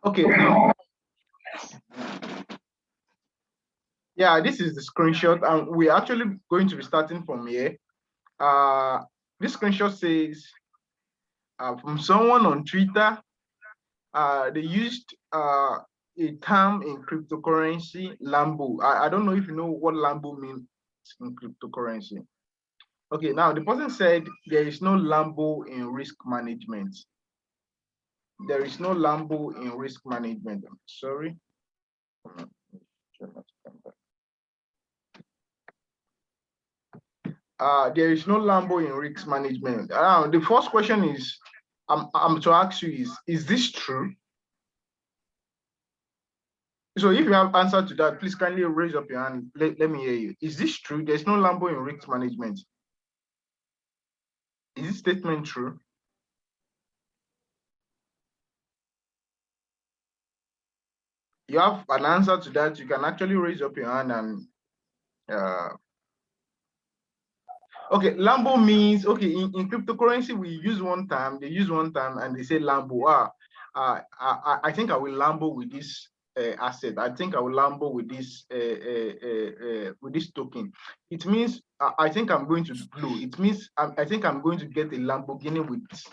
Okay. Yeah, this is the screenshot, and we're actually going to be starting from here. This screenshot says from someone on Twitter. They used a term in cryptocurrency, lambo. I don't know if you know what lambo means in cryptocurrency. Okay, now the person said there is no lambo in risk management. There is no lambo in risk management. I'm sorry. There is no lambo in risk management. The first question is, I'm to ask you is this true? So if you have answer to that, please kindly raise up your hand. Let me hear you. Is this true? There's no lambo in risk management. Is this statement true? You have an answer to that, you can actually raise up your hand and okay, lambo means, okay, in cryptocurrency we use one term, they use one term and they say lambo. I think I will lambo with this asset. I think I will lambo with this token. It means I think I'm going to blow. It means I think I'm going to get a Lamborghini with this.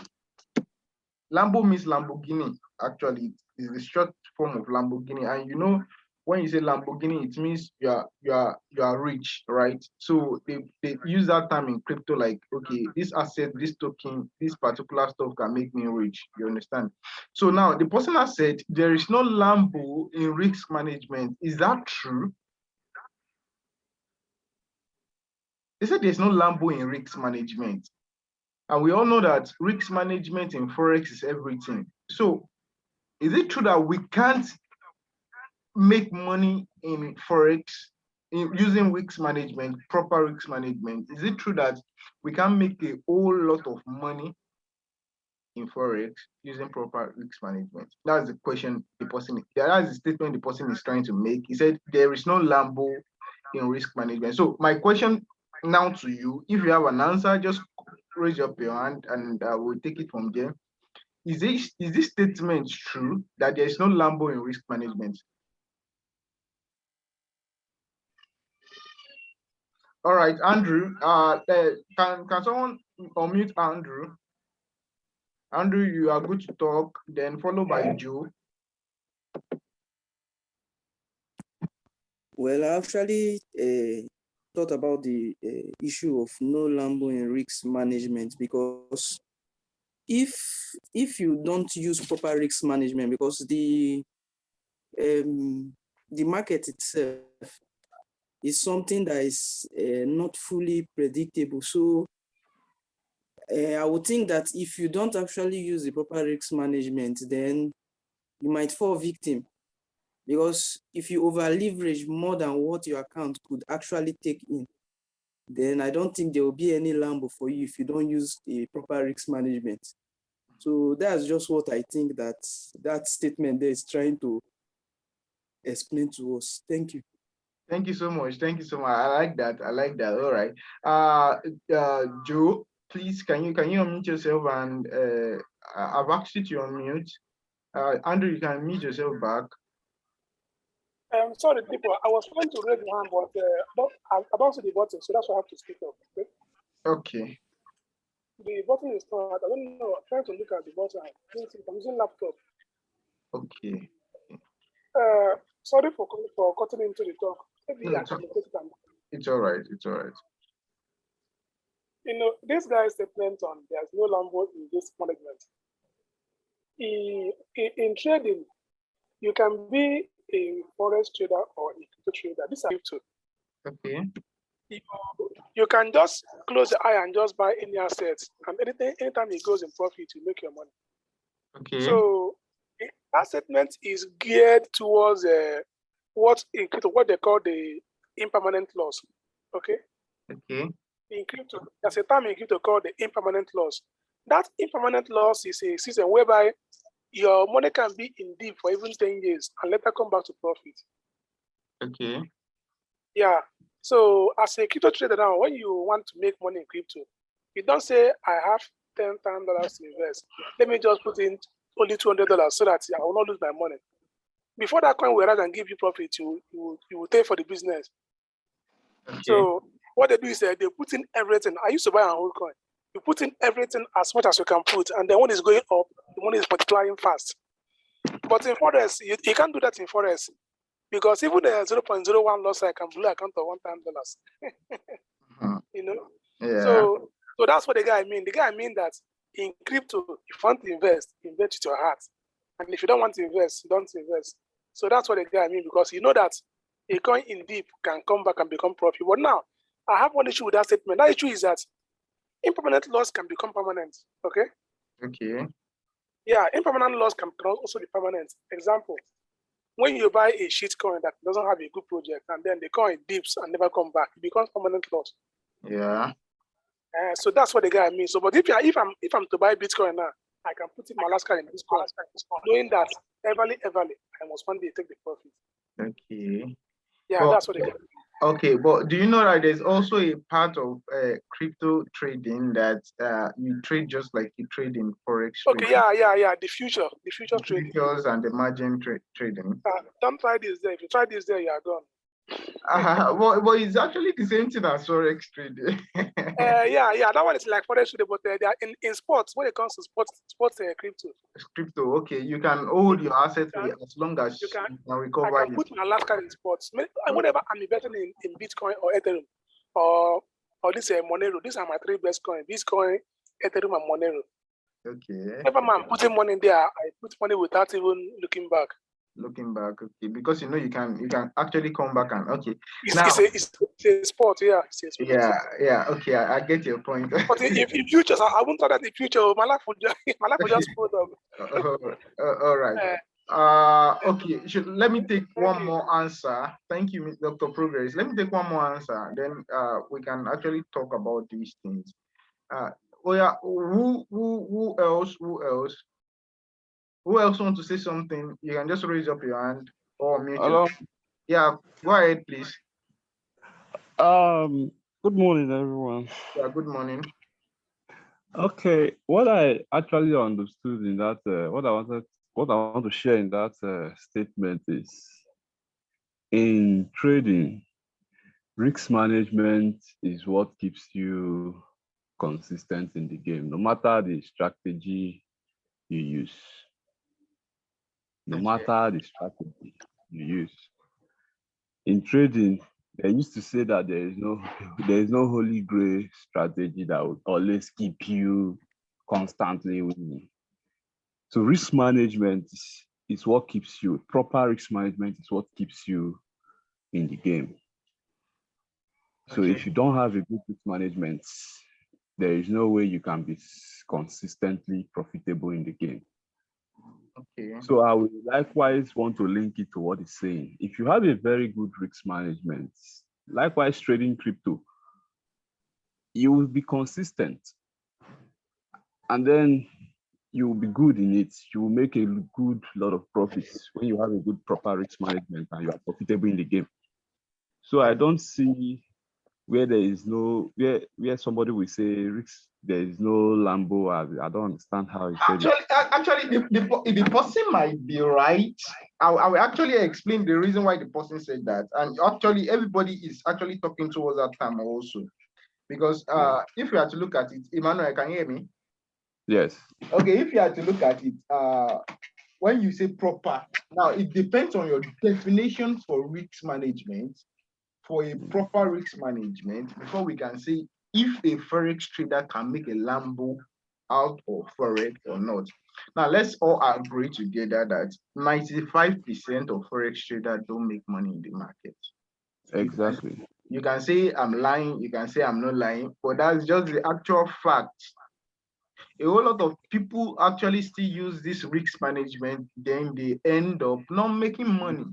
Lambo means Lamborghini. Actually, it's the short form of Lamborghini. And you know, when you say Lamborghini, it means you are rich, right? So they use that term in crypto, like, okay, this asset, this token, this particular stuff can make me rich. You understand? So now the person has said there is no Lambo in risk management. Is that true? They said there's no Lambo in risk management. And we all know that risk management in Forex is everything. So is it true that we can't make money in Forex using risk management, proper risk management? Is it true that we can make a whole lot of money in Forex using proper risk management? That's the question that's the statement the person is trying to make. He said there is no Lambo in risk management. So my question now to you, if you have an answer, just raise up your hand and we'll take it from there. Is this statement true that there is no Lambo in risk management? All right, Andrew. Can someone unmute Andrew? Andrew, you are good to talk. Then followed by Joe. Well, I actually thought about the issue of no Lambo in risk management, because if you don't use proper risk management, because the market itself is something that is not fully predictable. So I would think that if you don't actually use the proper risk management, then you might fall victim. Because if you over leverage more than what your account could actually take in, then I don't think there will be any Lambo for you if you don't use the proper risk management. So that's just what I think that statement there is trying to explain to us. Thank you. Thank you so much. Thank you so much. I like that. I like that. All right. Joe, please can you unmute yourself, and I've asked you to unmute. Andrew, you can mute yourself back. Sorry, people. I was trying to raise my hand, but I don't see the button, so that's why I have to speak up. Okay. Okay. The button is not. I don't know. I'm trying to look at the button. I'm using laptop. Okay. Sorry for cutting into the talk. Maybe No, I can take it. It's all right. It's all right. You know, this guy's statement on there's no Lambo in this management. In trading, you can be a forex trader or a crypto trader. This are two. Okay. You can just close the eye and just buy any assets, and anytime it goes in profit, you make your money. Okay. So that statement is geared towards what they call the impermanent loss. Okay. Okay. In crypto, there's a term in crypto called the impermanent loss. That impermanent loss is a system whereby your money can be in deep for even 10 years and later come back to profit. Okay. Yeah. So as a crypto trader now, when you want to make money in crypto, you don't say, I have $10,000 to invest. Let me just put in only $200 so that I will not lose my money. Before that coin will rise and give you profit, you will pay for the business. Okay. So what they do is they put in everything. I used to buy an old coin. You put in everything as much as you can put, and then when it's going up, the money is multiplying fast. But in Forex, you can't do that in Forex because even the 0.01 loss, I can blow account of $1,000. You know. Yeah. So that's what the guy mean. The guy mean that in crypto, if you want to invest with your heart, and if you don't want to invest, don't invest. So that's what the guy mean, because you know that a coin in deep can come back and become profit. But now, I have one issue with that statement. That issue is that impermanent loss can become permanent. Okay. Okay. Yeah, impermanent loss can also be permanent. Example: when you buy a shit coin that doesn't have a good project, and then the coin dips and never come back, it becomes permanent loss. Yeah. So that's what the guy means. So, but if I'm to buy Bitcoin now, I can put in my last card in Bitcoin, knowing that everly, I must one day take the profit. Okay. Yeah, But, that's what the guy means. Okay, but do you know that there's also a part of crypto trading that you trade just like you trade in Forex Okay, trading? yeah. The future trading. Futures and the margin trading. Don't try this there. If you try this there, you are gone. Well, it's actually the same thing as Forex trading. Yeah. That one is like Forex trading, but they are in sports. When it comes to sports crypto. Crypto, okay, you can hold your assets as long as you can recover I can put my last card in sports. Whenever I'm investing in Bitcoin or Ethereum or this Monero, these are my three best coins: Bitcoin, Ethereum, and Monero. Okay. Whenever I'm putting money in there, I put money without even looking back. Looking back, okay, because you know you can actually come back and okay. It's a sport, yeah. It's a sport. Yeah. Okay, I get your point. But in future, I won't thought that in future my life will just put All right. Okay. Let me take one more answer. Thank you, Dr. Progress. Let me take one more answer. Then we can actually talk about these things. Oh yeah. Who else? Who else want to say something? You can just raise up your hand or mute Hello. Yeah, go ahead, please. Good morning, everyone. Yeah, good morning. Okay, what I actually understood in that, what I want to share in that statement is, in trading, risk management is what keeps you consistent in the game, no matter the strategy you use. No matter the strategy you use. In trading, they used to say that there is no holy grail strategy that would always keep you constantly winning. So risk management is what keeps you, proper risk management is what keeps you in the game. So if you don't have a good risk management, there is no way you can be consistently profitable in the game. Okay. So I would likewise want to link it to what he's saying. If you have a very good risk management, likewise trading crypto, you will be consistent. And then you will be good in it. You will make a good lot of profits when you have a good proper risk management and you are profitable in the game. So I don't see where there is no, where somebody will say risk, there is no lambo. I don't understand how he said it. Actually, the person might be right. I will actually explain the reason why the person said that. And actually, everybody is actually talking towards that time also. Because if you have to look at it, Emmanuel, can you hear me? Yes. Okay, if you have to look at it, when you say proper, now it depends on your definition for risk management. For a proper risk management, before we can say if a Forex trader can make a lambo out of Forex or not. Now, let's all agree together that 95% of Forex traders don't make money in the market. Exactly. You can say I'm lying, you can say I'm not lying, but that's just the actual fact. A whole lot of people actually still use this risk management, then they end up not making money.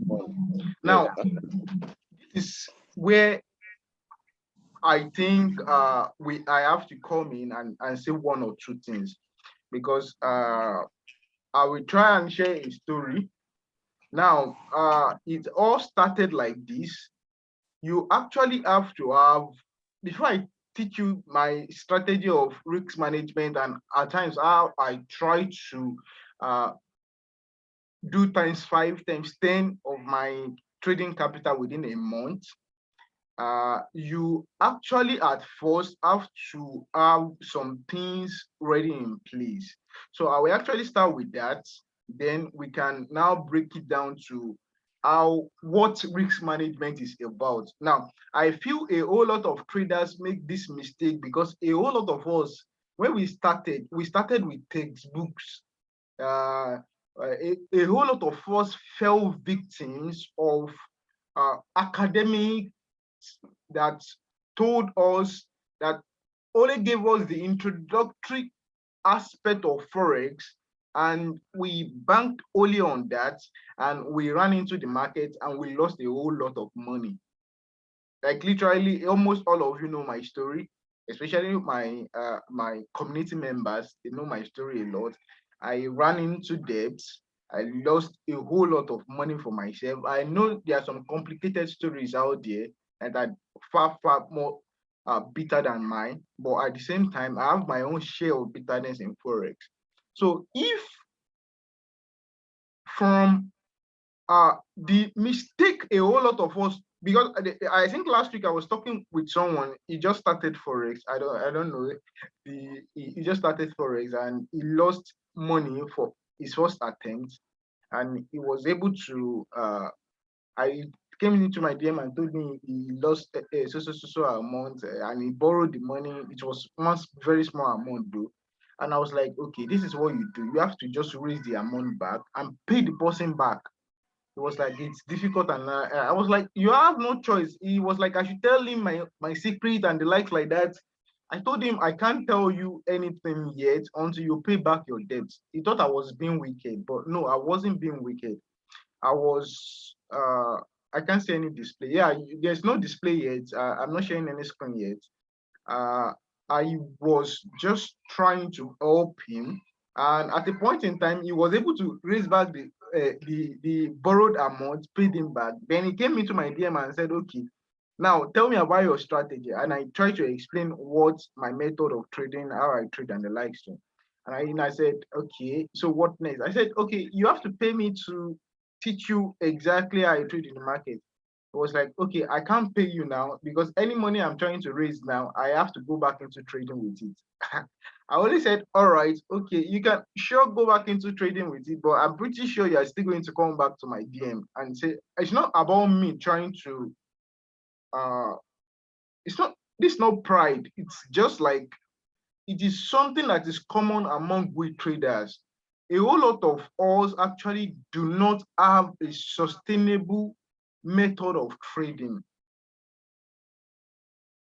Now, this is where I think I have to come in and say one or two things, because I will try and share a story. Now, it all started like this. You actually have to have, before I teach you my strategy of risk management and at times how I try to do times 5 times 10 of my trading capital within a month, you actually at first have to have some things ready in place. So I will actually start with that. Then we can now break it down to what risk management is about. Now, I feel a whole lot of traders make this mistake because a whole lot of us, when we started with textbooks. A whole lot of us fell victims of academics that told us, that only gave us the introductory aspect of Forex, and we banked only on that, and we ran into the market and we lost a whole lot of money. Like literally, almost all of you know my story, especially my community members. They know my story a lot. I ran into debt. I lost a whole lot of money for myself. I know there are some complicated stories out there that are far more bitter than mine, but at the same time, I have my own share of bitterness in Forex. So if from the mistake a whole lot of us, because I think last week I was talking with someone. He just started Forex. I don't know. He just started Forex and he lost money for his first attempt, and he was able to. I came into my DM and told me he lost so amount, and he borrowed the money. It was one very small amount though. And I was like, okay, this is what you do. You have to just raise the amount back and pay the person back. It was like, it's difficult, and I was like, you have no choice. He was like, I should tell him my secret and the likes like that. I told him I can't tell you anything yet until you pay back your debts. He thought I was being wicked, but no, I wasn't being wicked. I was I can't see any display. Yeah, there's no display yet. I'm not sharing any screen yet. I was just trying to help him, and at a point in time, he was able to raise back the borrowed amount, paid him back. Then he came into my DM and said, "Okay, now tell me about your strategy." And I tried to explain what my method of trading, how I trade, and the likes. And I said, "Okay, so what next?" I said, "Okay, you have to pay me to teach you exactly how I trade in the market." It was like, okay, I can't pay you now because any money I'm trying to raise now, I have to go back into trading with it. I only said, all right, okay, you can sure go back into trading with it, but I'm pretty sure you're still going to come back to my DM and say, it's not about me trying to, this is not pride. It's just like, it is something that is common among we traders. A whole lot of us actually do not have a sustainable method of trading.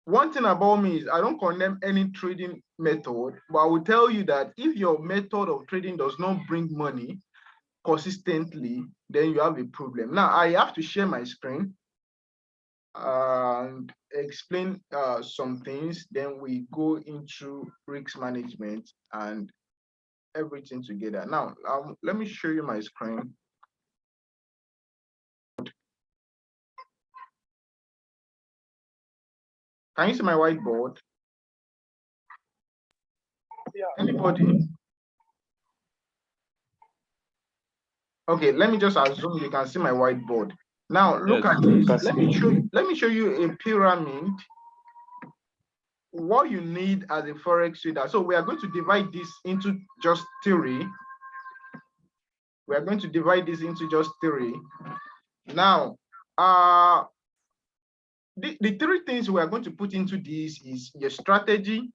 One thing about me is I don't condemn any trading method, but I will tell you that if your method of trading does not bring money consistently, then you have a problem. Now I have to share my screen and explain some things. Then we go into risk management and everything together. Now, let me show you my screen. Can you see my whiteboard? Yeah. Anybody? Okay, let me just assume you can see my whiteboard. Now look Yes, at this. Let me show you a pyramid. What you need as a Forex trader. So we are going to divide this into just three. We are going to divide this into just three. Now, the three things we are going to put into this is your strategy.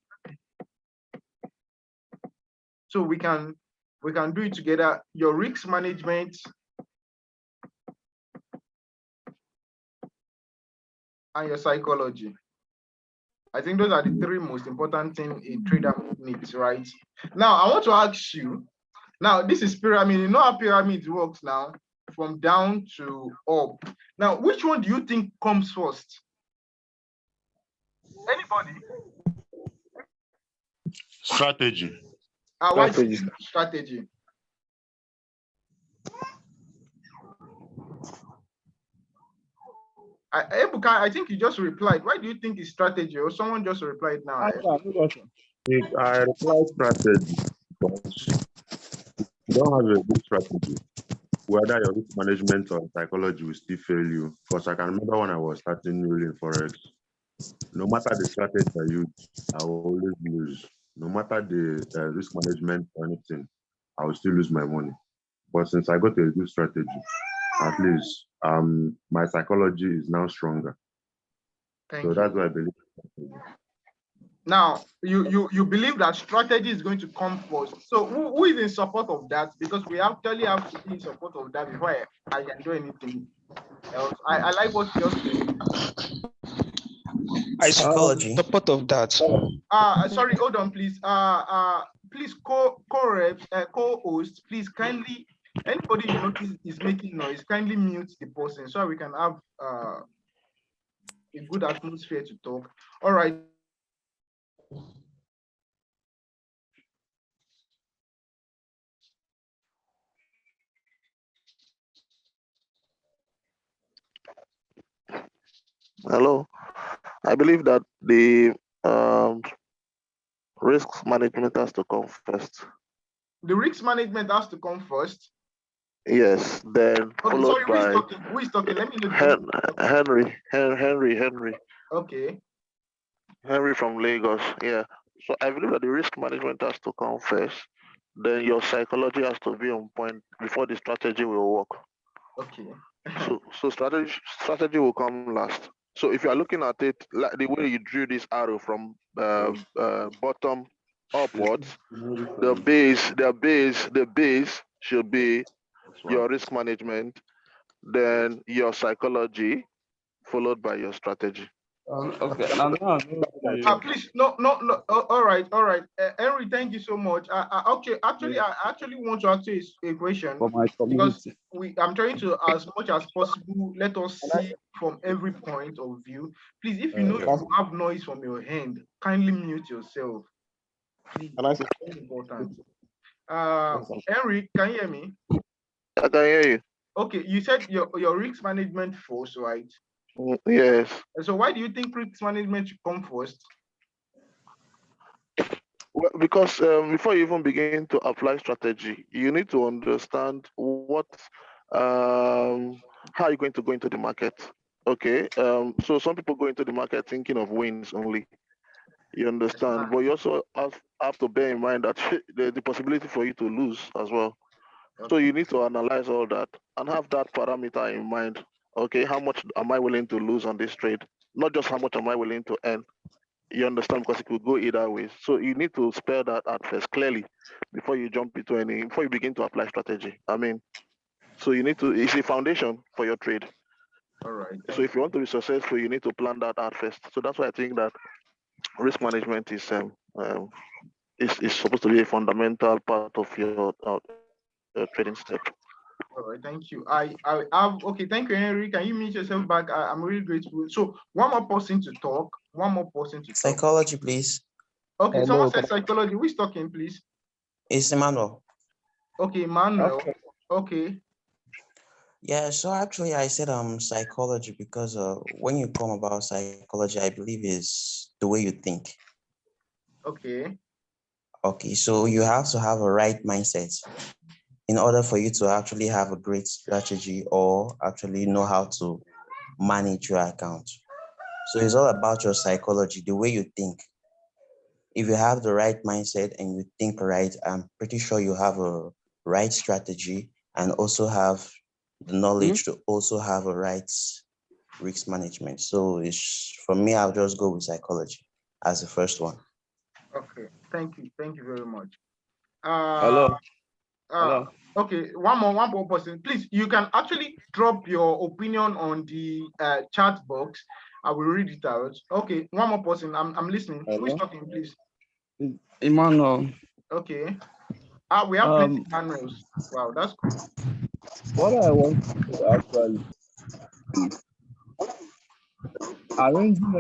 So we can do it together. Your risk management and your psychology. I think those are the three most important things a trader needs, right? Now, I want to ask you, now this is pyramid. You know how pyramid works now, from down to up. Now, which one do you think comes first? Anybody? Strategy. Why strategy? Ebuka, I think you just replied. Why do you think it's strategy? Or someone just replied now? I replied strategy because don't have a good strategy, whether your risk management or psychology will still fail you. Because I can remember when I was starting newly in Forex, no matter the strategy I use, I will always lose. No matter the risk management or anything, I will still lose my money. But since I got a good strategy, at least my psychology is now stronger. Thank So you. that's why I believe. Now, you believe that strategy is going to come first. So who is in support of that? Because we actually have to be in support of that before I can do anything else. I like what you just said. I support of that. Sorry, hold on, please. Please co-host, please kindly, anybody you notice is making noise, kindly mute the person so we can have a good atmosphere to talk. All right. Hello. I believe that the risk management has to come first. The risk management has to come first. Yes, then Okay, followed sorry, by who is talking? Let me know. Henry. Okay. Henry from Lagos. Yeah. So I believe that the risk management has to come first. Then your psychology has to be on point before the strategy will work. Okay. So strategy will come last. So if you are looking at it like the way you drew this arrow from bottom upwards, the base should be your risk management, then your psychology, followed by your strategy. Okay. Now, Please, no. All right. Henry, thank you so much. Okay, actually, I actually want to ask you a question for my because community. I'm trying to, as much as possible, let us see from every point of view. Please, if you know you have noise from your hand, kindly mute yourself. Please, it's very important. Henry, can you hear me? I can hear you. Okay, you said your risk management first, right? Yes. So why do you think risk management should come first? Well, because before you even begin to apply strategy, you need to understand how you're going to go into the market. Okay. So some people go into the market thinking of wins only. You understand, but you also have to bear in mind that there's the possibility for you to lose as well. Okay. So you need to analyze all that and have that parameter in mind. Okay, how much am I willing to lose on this trade? Not just how much am I willing to earn. You understand, because it could go either way. So you need to spell that out first clearly before you before you begin to apply strategy. I mean, so you need to, it's a foundation for your trade. All right. So if you want to be successful, you need to plan that out first. So that's why I think that risk management is supposed to be a fundamental part of your trading step. All right, thank you. I have, okay, thank you, Henry. Can you mute yourself back? I'm really grateful. So one more person to talk. Psychology, please. Okay, someone said psychology. Who is talking, please? It's Emmanuel. Okay, Emmanuel. Okay. Yeah, so actually I said psychology because when you come about psychology, I believe is the way you think. Okay. Okay, so you have to have a right mindset in order for you to actually have a great strategy or actually know how to manage your account. So it's all about your psychology, the way you think. If you have the right mindset and you think right, I'm pretty sure you have a right strategy and also have the knowledge to also have a right risk management. So for me, I'll just go with psychology as the first one. Okay, thank you very much. Hello. Okay, one more person. Please, you can actually drop your opinion on the chat box. I will read it out. Okay, one more person. I'm listening. Hello? Who is talking, please? Emmanuel. Okay. We have plenty of Emmanuels. Wow, that's cool. What I want to actually is arranging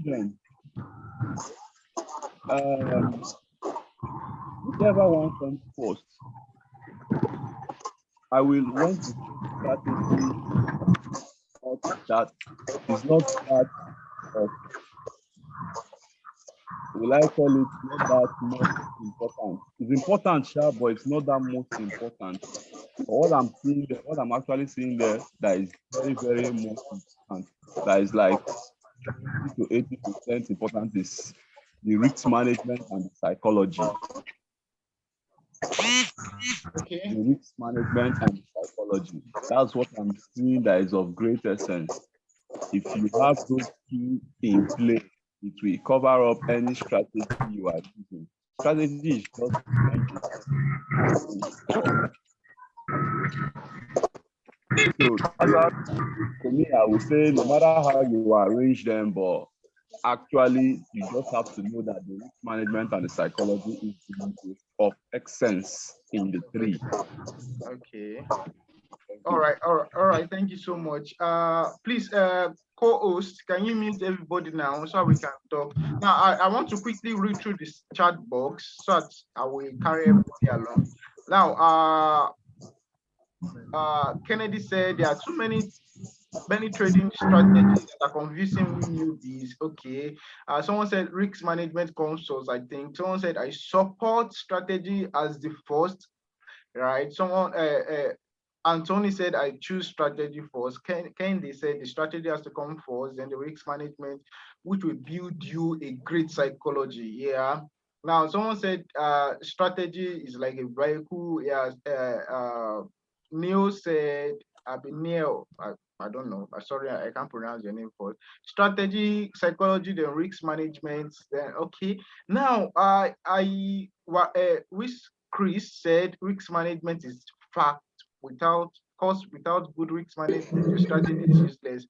them. Whichever one comes first, I will want to strategy that is not part of will I call it, not that most important. It's important, sure, but it's not that most important. But what I'm seeing there, what I'm actually seeing there, that is very, very most important, that is like 70 to 80% important, is the risk management and the psychology. Okay. The risk management and the psychology. That's what I'm seeing that is of great essence. If you have those two in play, it will cover up any strategy you are using. Strategy is just so to me, I would say no matter how you arrange them, but actually you just have to know that the risk management and the psychology is of essence in the three. Okay. All right. Thank you so much. Please, co-host, can you mute everybody now so we can talk? Now, I want to quickly read through this chat box so that I will carry everybody along. Now, Kennedy said there are too many trading strategies that are confusing newbies. Okay. Someone said risk management consoles, I think. Someone said I support strategy as the first, right? Someone, Anthony said I choose strategy first. Kendi said the strategy has to come first, then the risk management, which will build you a great psychology. Yeah. Now, someone said strategy is like a vehicle. Yeah. Neil said, Neil, I don't know. Sorry, I can't pronounce your name for it. Strategy, psychology, then risk management. Then okay. Now, Chris said risk management is fact. Without good risk management, your strategy is useless.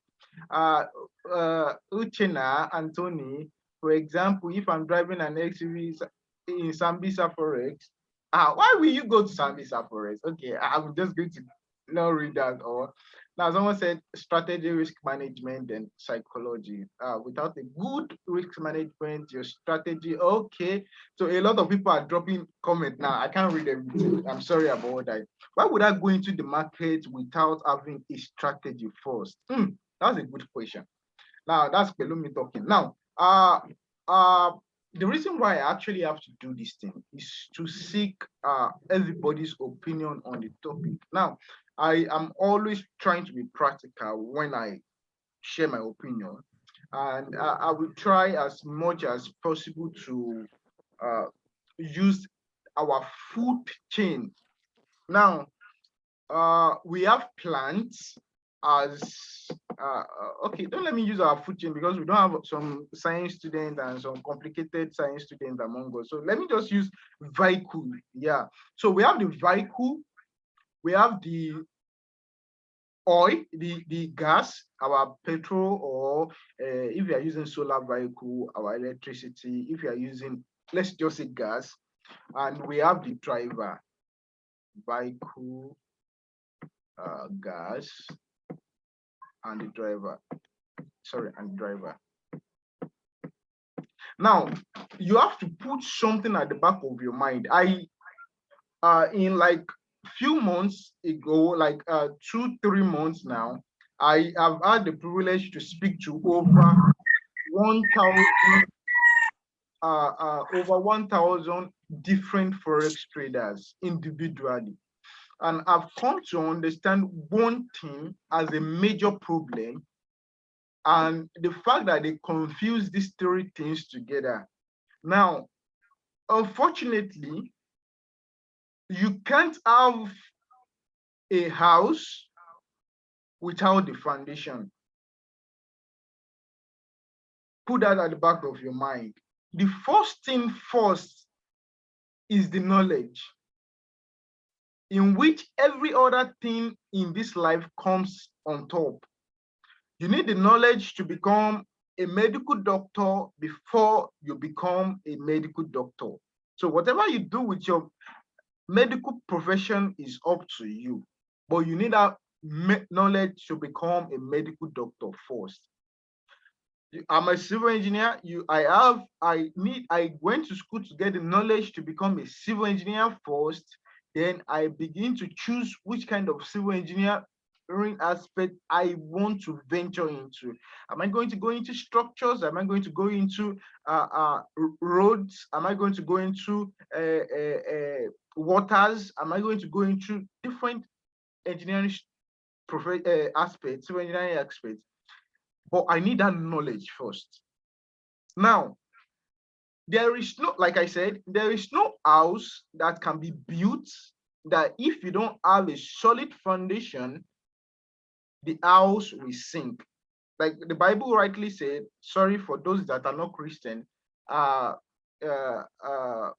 Uchena Anthony, for example, if I'm driving an XUV in Sambisa Forex, why will you go to Sambisa Forex? Okay, I'm just going to not read that. Or now someone said strategy, risk management, and psychology. Without a good risk management, your strategy. Okay, so a lot of people are dropping comment now. I can't read everything. I'm sorry about that. Why would I go into the market without having a strategy first? That's a good question. Now that's Pelumi talking. Now, the reason why I actually have to do this thing is to seek everybody's opinion on the topic. Now, I am always trying to be practical when I share my opinion, and I will try as much as possible to use our food chain. Now, we have plants as okay, don't let me use our food chain because we don't have some science students and some complicated science students among us. So let me just use vehicle. Yeah. So we have the vehicle, we have the oil, the gas, our petrol, or if you are using solar vehicle, our electricity, if you are using, let's just say gas, and we have the driver, vehicle, gas, and the driver. Sorry, and driver. Now, you have to put something at the back of your mind. In like few months ago, like 2-3 months now, I have had the privilege to speak to over 1,000 different Forex traders individually. And I've come to understand one thing as a major problem, and the fact that they confuse these three things together. Now, unfortunately, you can't have a house without the foundation. Put that at the back of your mind. The first thing first is the knowledge, in which every other thing in this life comes on top. You need the knowledge to become a medical doctor before you become a medical doctor. So whatever you do with your medical profession is up to you, but you need that knowledge to become a medical doctor first. I'm a civil engineer. I went to school to get the knowledge to become a civil engineer first. Then I begin to choose which kind of civil engineer engineering aspect I want to venture into? Am I going to go into structures? Am I going to go into roads? Am I going to go into waters? Am I going to go into different engineering aspects, civil engineering aspects? But I need that knowledge first. Now, there is no, like I said, there is no house that can be built that if you don't have a solid foundation, the house will sink. Like the Bible rightly said, sorry for those that are not Christian, uh, uh, uh,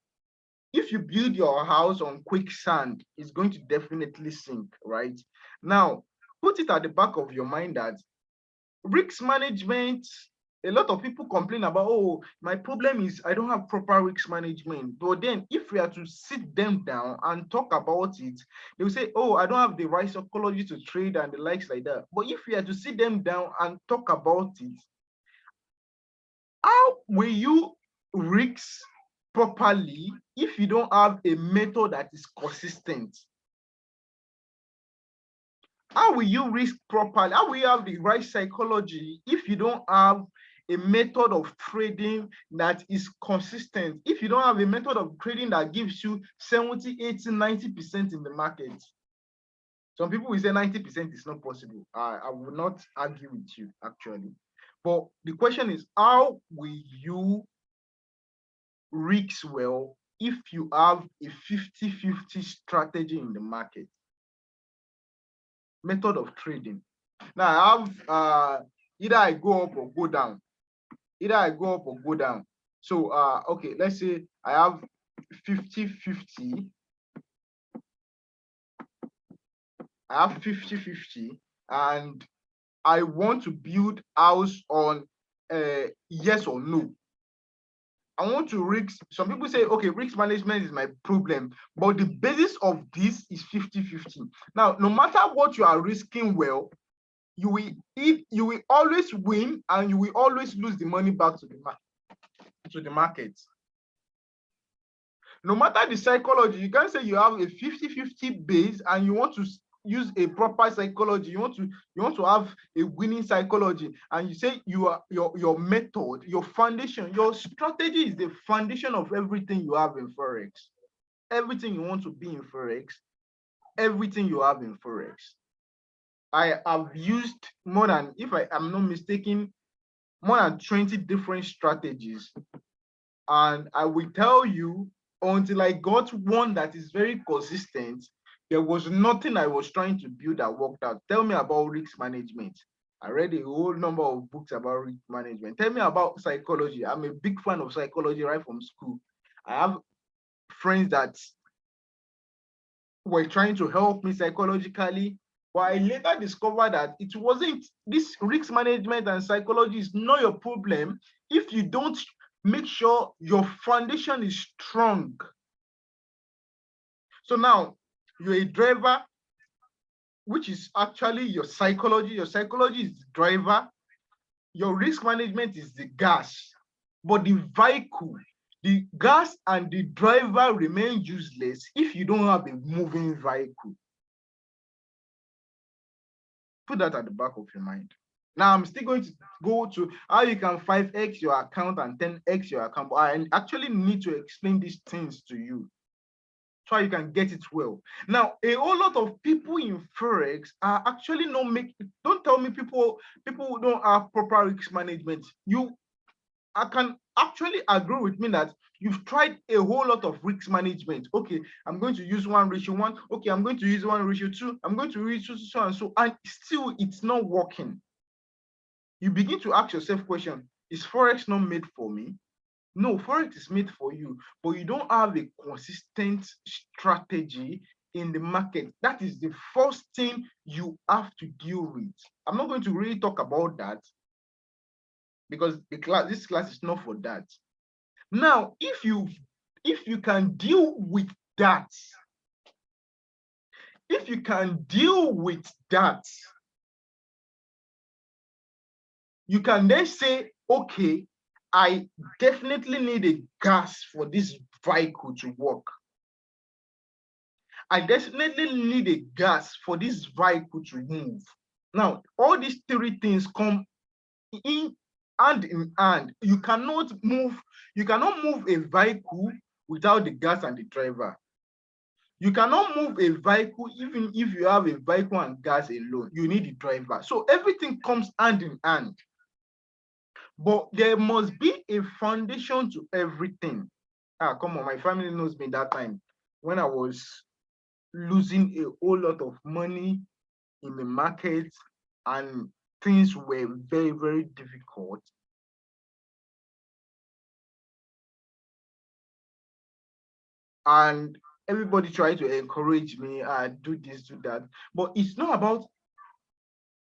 if you build your house on quicksand, it's going to definitely sink, right? Now, put it at the back of your mind that risk management, a lot of people complain about, oh, my problem is I don't have proper risk management. But then if we are to sit them down and talk about it, they will say, oh, I don't have the right psychology to trade and the likes like that. But if we are to sit them down and talk about it, how will you risk properly if you don't have a method that is consistent? How will you risk properly? How will you have the right psychology if you don't have a method of trading that is consistent? If you don't have a method of trading that gives you 70, 80, 90% in the market. Some people will say 90% is not possible. I will not argue with you, actually. But the question is, how will you risk well if you have a 50-50 strategy in the market? Method of trading. Now I have either I go up or go down. Either I go up or go down. So okay, let's say I have 50-50. I have 50-50 and I want to build house on yes or no. I want to risk. Some people say, okay, risk management is my problem, but the basis of this is 50-50. Now, no matter what you are risking well, you will always win and you will always lose the money back to the market. No matter the psychology, you can say you have a 50-50 base and you want to use a proper psychology, you want to have a winning psychology, and you say your method, your foundation, your strategy is the foundation of everything you have in Forex. Everything you want to be in Forex, everything you have in Forex. I have used more than, if I am not mistaken, more than 20 different strategies. And I will tell you, until I got one that is very consistent, there was nothing I was trying to build that worked out. Tell me about risk management. I read a whole number of books about risk management. Tell me about psychology. I'm a big fan of psychology right from school. I have friends that were trying to help me psychologically, but I later discovered that it wasn't. This risk management and psychology is not your problem if you don't make sure your foundation is strong. So now you're a driver, which is actually your psychology. Your psychology is the driver. Your risk management is the gas, but the vehicle, the gas and the driver remain useless if you don't have a moving vehicle. Put that at the back of your mind. Now I'm still going to go to how you can 5x your account and 10x your account. But I actually need to explain these things to you so you can get it well. Now, a whole lot of people in Forex are actually not making. Don't tell me people who don't have proper risk management. I can actually agree with me that you've tried a whole lot of risk management. Okay, I'm going to use 1:1. Okay, I'm going to use 1:2. I'm going to use so and so, and still it's not working. You begin to ask yourself question, is Forex not made for me? No, Forex is made for you, but you don't have a consistent strategy in the market. That is the first thing you have to deal with. I'm not going to really talk about that because this class is not for that. Now, if you can deal with that, you can then say, okay, I definitely need a gas for this vehicle to work. I definitely need a gas for this vehicle to move. Now, all these three things come in hand in hand. You cannot move a vehicle without the gas and the driver. You cannot move a vehicle even if you have a vehicle and gas alone. You need a driver. So everything comes hand in hand. But there must be a foundation to everything. Come on, my family knows me that time when I was losing a whole lot of money in the market and things were very, very difficult. And everybody tried to encourage me, do this, do that. But it's not about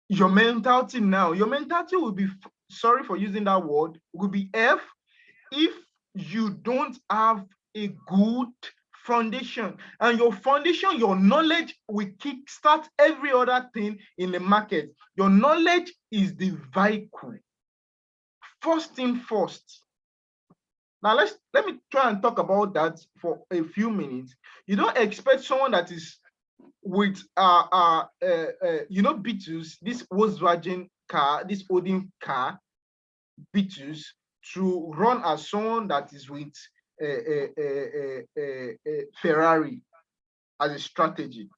your mentality now. Your mentality will be, sorry for using that word, will be F if you don't have a good foundation. And your foundation, your knowledge will kickstart every other thing in the market. Your knowledge is the vehicle. First thing first. Now let me try and talk about that for a few minutes. You don't expect someone that is with Beatles, this Volkswagen car, this Odin car, Beatles, to run as someone that is with Ferrari as a strategy,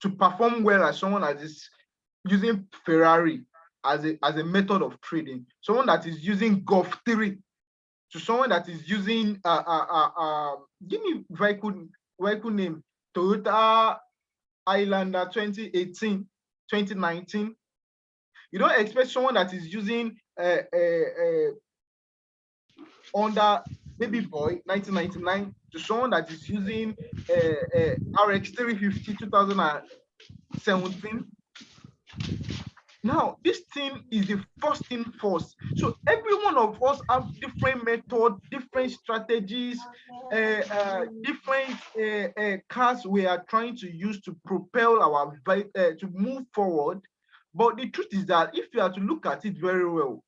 to perform well as someone that is using Ferrari as a method of trading, someone that is using Golf 3, to someone that is using give me vehicle name, Toyota Highlander 2018, 2019. You don't expect someone that is using Honda Baby Boy 1999 to someone that is using RX 350 2017. Now, this thing is the first thing first. So every one of us have different methods, different strategies, different cars we are trying to use to propel our to move forward. But the truth is that if you are to look at it very well,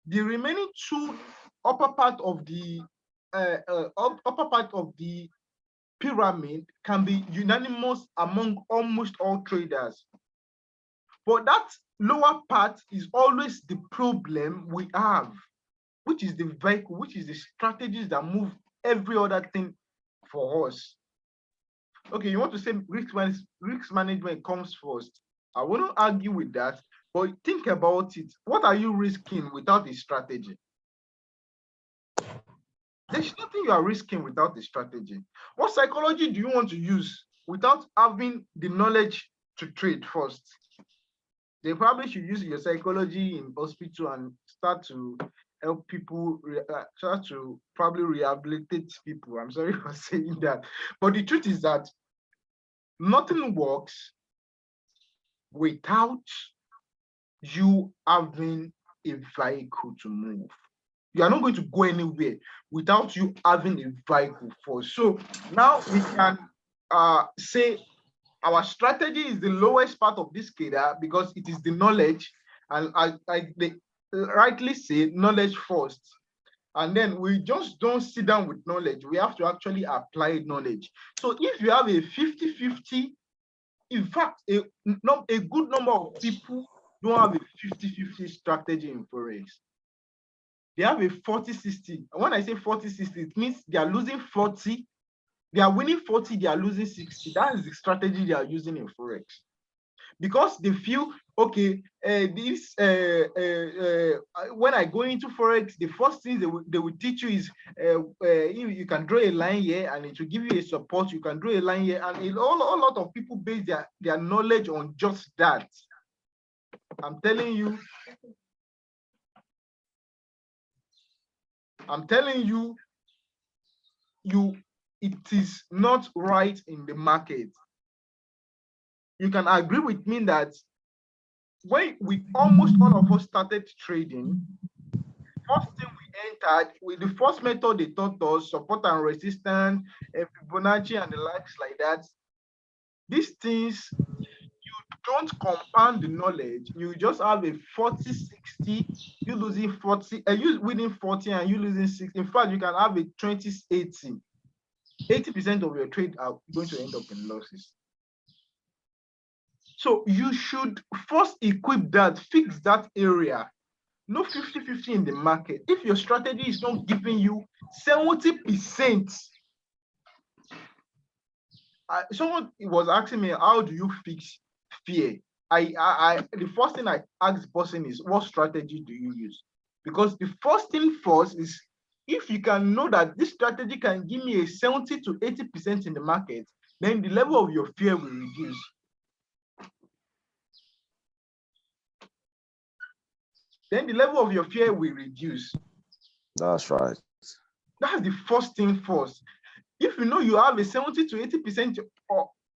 the remaining two upper part of the pyramid can be unanimous among almost all traders. But that lower part is always the problem we have, which is the vehicle, which is the strategies that move every other thing for us. Okay, you want to say risk management comes first. I won't argue with that, but think about it. What are you risking without a strategy? There's nothing you are risking without a strategy. What psychology do you want to use without having the knowledge to trade first? They probably should use your psychology in hospital and start to help people, start to probably rehabilitate people. I'm sorry for saying that. But the truth is that nothing works without you having a vehicle to move. You are not going to go anywhere without you having a vehicle first. So now we can say our strategy is the lowest part of this cadre because it is the knowledge, and they rightly say knowledge first. And then we just don't sit down with knowledge. We have to actually apply knowledge. So if you have a 50-50, in fact, a good number of people don't have a 50-50 strategy in Forex. They have a 40-60. When I say 40-60, it means they are losing 40, they are winning 40, they are losing 60. That is the strategy they are using in Forex. Because they feel, okay, when I go into Forex, the first thing they will teach you is you can draw a line here and it will give you a support. You can draw a line here, and a lot of people base their knowledge on just that. I'm telling you, it is not right in the market. You can agree with me that when almost all of us started trading, first thing we entered with the first method they taught us, support and resistance, Fibonacci and the likes like that. These things, you don't compound the knowledge. You just have a 40-60, you losing 40, you winning 40 and you losing 60. In fact, you can have a 20-80. 80% of your trade are going to end up in losses. So you should first equip that, fix that area. No 50-50 in the market. If your strategy is not giving you 70%, someone was asking me, how do you fix fear? The first thing I ask the person is, what strategy do you use? Because the first thing first is, if you can know that this strategy can give me a 70 to 80% in the market, then the level of your fear will reduce. Then the level of your fear will reduce. That's right. That's the first thing first. If you know you have a 70 to 80%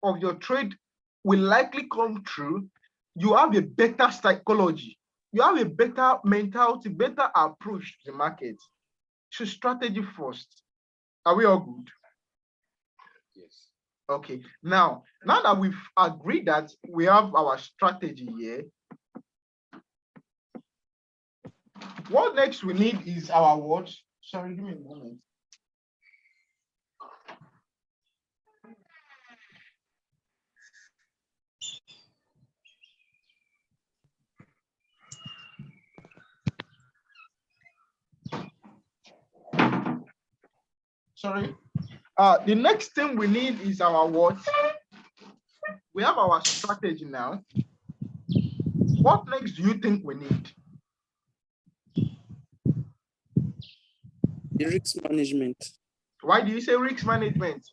of your trade will likely come true, you have a better psychology. You have a better mentality, better approach to the market. So strategy first. Are we all good? Yes. Okay. Now that we've agreed that we have our strategy here, what next we need is our what? Sorry, give me a moment. Sorry. The next thing we need is our what? We have our strategy now. What next do you think we need? The risk management. Why do you say risk management?